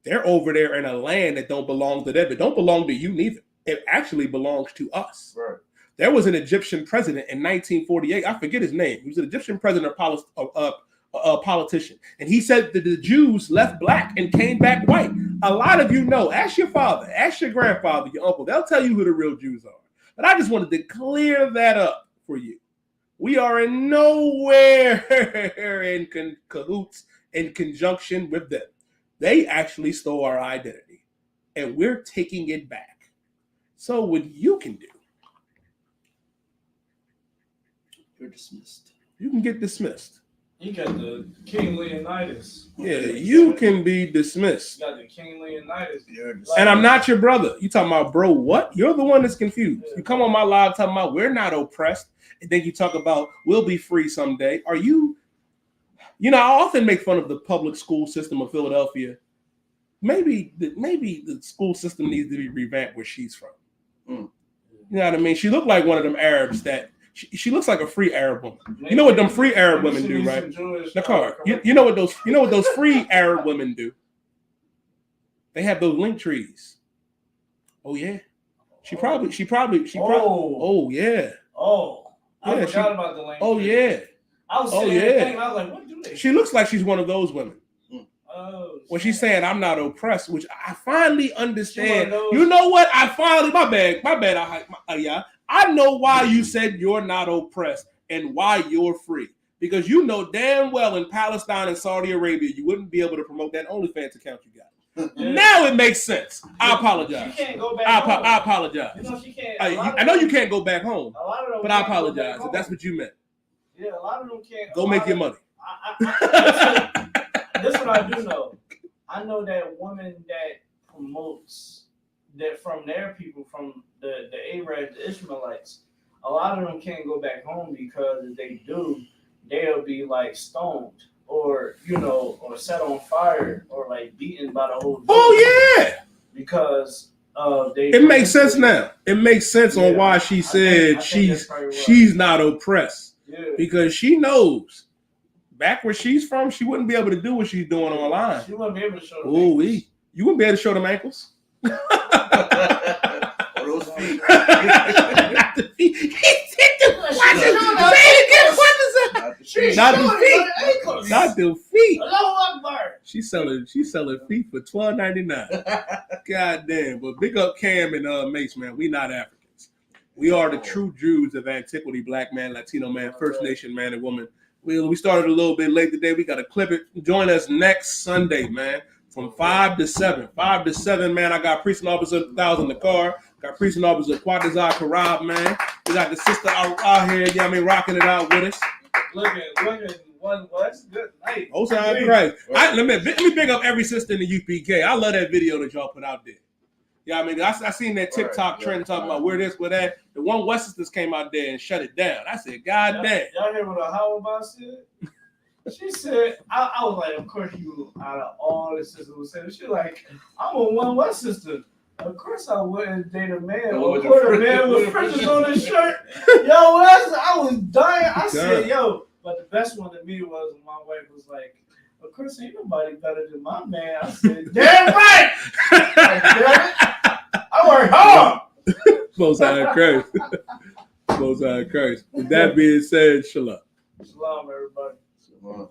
They're over there in a land that don't belong to them. It don't belong to you neither. It actually belongs to us. Right. There was an Egyptian president in 1948. I forget his name. He was an Egyptian president or politician. And he said that the Jews left black and came back white. A lot of you know. Ask your father, ask your grandfather, your uncle. They'll tell you who the real Jews are. But I just wanted to clear that up for you. We are in nowhere in cahoots, in conjunction with them. They actually stole our identity, and we're taking it back. So what you can do, You're dismissed. you can get dismissed. You got the King Leonidas. Yeah, you can be dismissed. You got the King Leonidas. And I'm not your brother. You talking about, bro, what? You're the one that's confused. You come on my live talking about we're not oppressed, and then you talk about we'll be free someday. Are you? You know, I often make fun of the public school system of Philadelphia. Maybe the school system needs to be revamped where she's from. You know what I mean? She looked like one of them Arabs that she looks like a free Arab woman. You know what them free Arab women do, right? Nakar, you know what those free Arab women do? They have those link trees. Oh yeah. She probably. Oh yeah. Oh, I Yeah, forgot about the link. Oh yeah. I was sitting there thinking, I was like, what do they? She looks like she's one of those women. When she's saying I'm not oppressed, which I finally understand. You know what? My bad. I know why you said you're not oppressed and why you're free. Because you know damn well in Palestine and Saudi Arabia, you wouldn't be able to promote that OnlyFans account you got. Now it makes sense. I apologize. She can't go back home. I apologize. You know she can't. I know you can't go back home, but I can't go apologize back if home. that's what you meant. Yeah, a lot of them can't. Go make your money. This is what I do know. I know that woman that promotes that from their people, from the Arabs, the Ishmaelites, a lot of them can't go back home because if they do, they'll be like stoned or, you know, or set on fire or like beaten by the whole village. Oh yeah. Because it makes sense now. It makes sense on why she said she's not oppressed. Yeah. Because she knows back where she's from, she wouldn't be able to do what she's doing online. She wouldn't be able to show them. Ooh, you wouldn't be able to show them ankles. Those feet. Not the feet. Allahu Akbar. She's selling feet for $12.99. God damn. But big up Cam and Mace, man. We not Africans. We are the true Jews of antiquity, black man, Latino man, First Nation man and woman. We started a little bit late today. We got to clip it. Join us next Sunday, man, from 5 to 7. 5 to 7, man. I got Priest and Officer 1,000 in the car. Got Priest and Officer Quadazar Karab, man. We got the sister out here, yeah, I mean, rocking it out with us. Looking, what's good night. Osai Christ. Let me pick up every sister in the UPK. I love that video that y'all put out there. Yeah, I mean, I seen that TikTok trend talking about where this, where that. The one West Sisters came out there and shut it down. I said, God damn. Y'all hear what Howard said? She said, I was like, of course you, out of all the sisters would say, she like, I'm a one West sister. Of course I wouldn't date a man or put a man with fringes on his shirt. Yo, I was dying. I said, yo, but the best one to me was when my wife was like, of course ain't nobody better than my man. I said, damn right. I work hard. Most High Christ. Most High Christ. With that being said, shalom. Shalom, everybody. Shalom.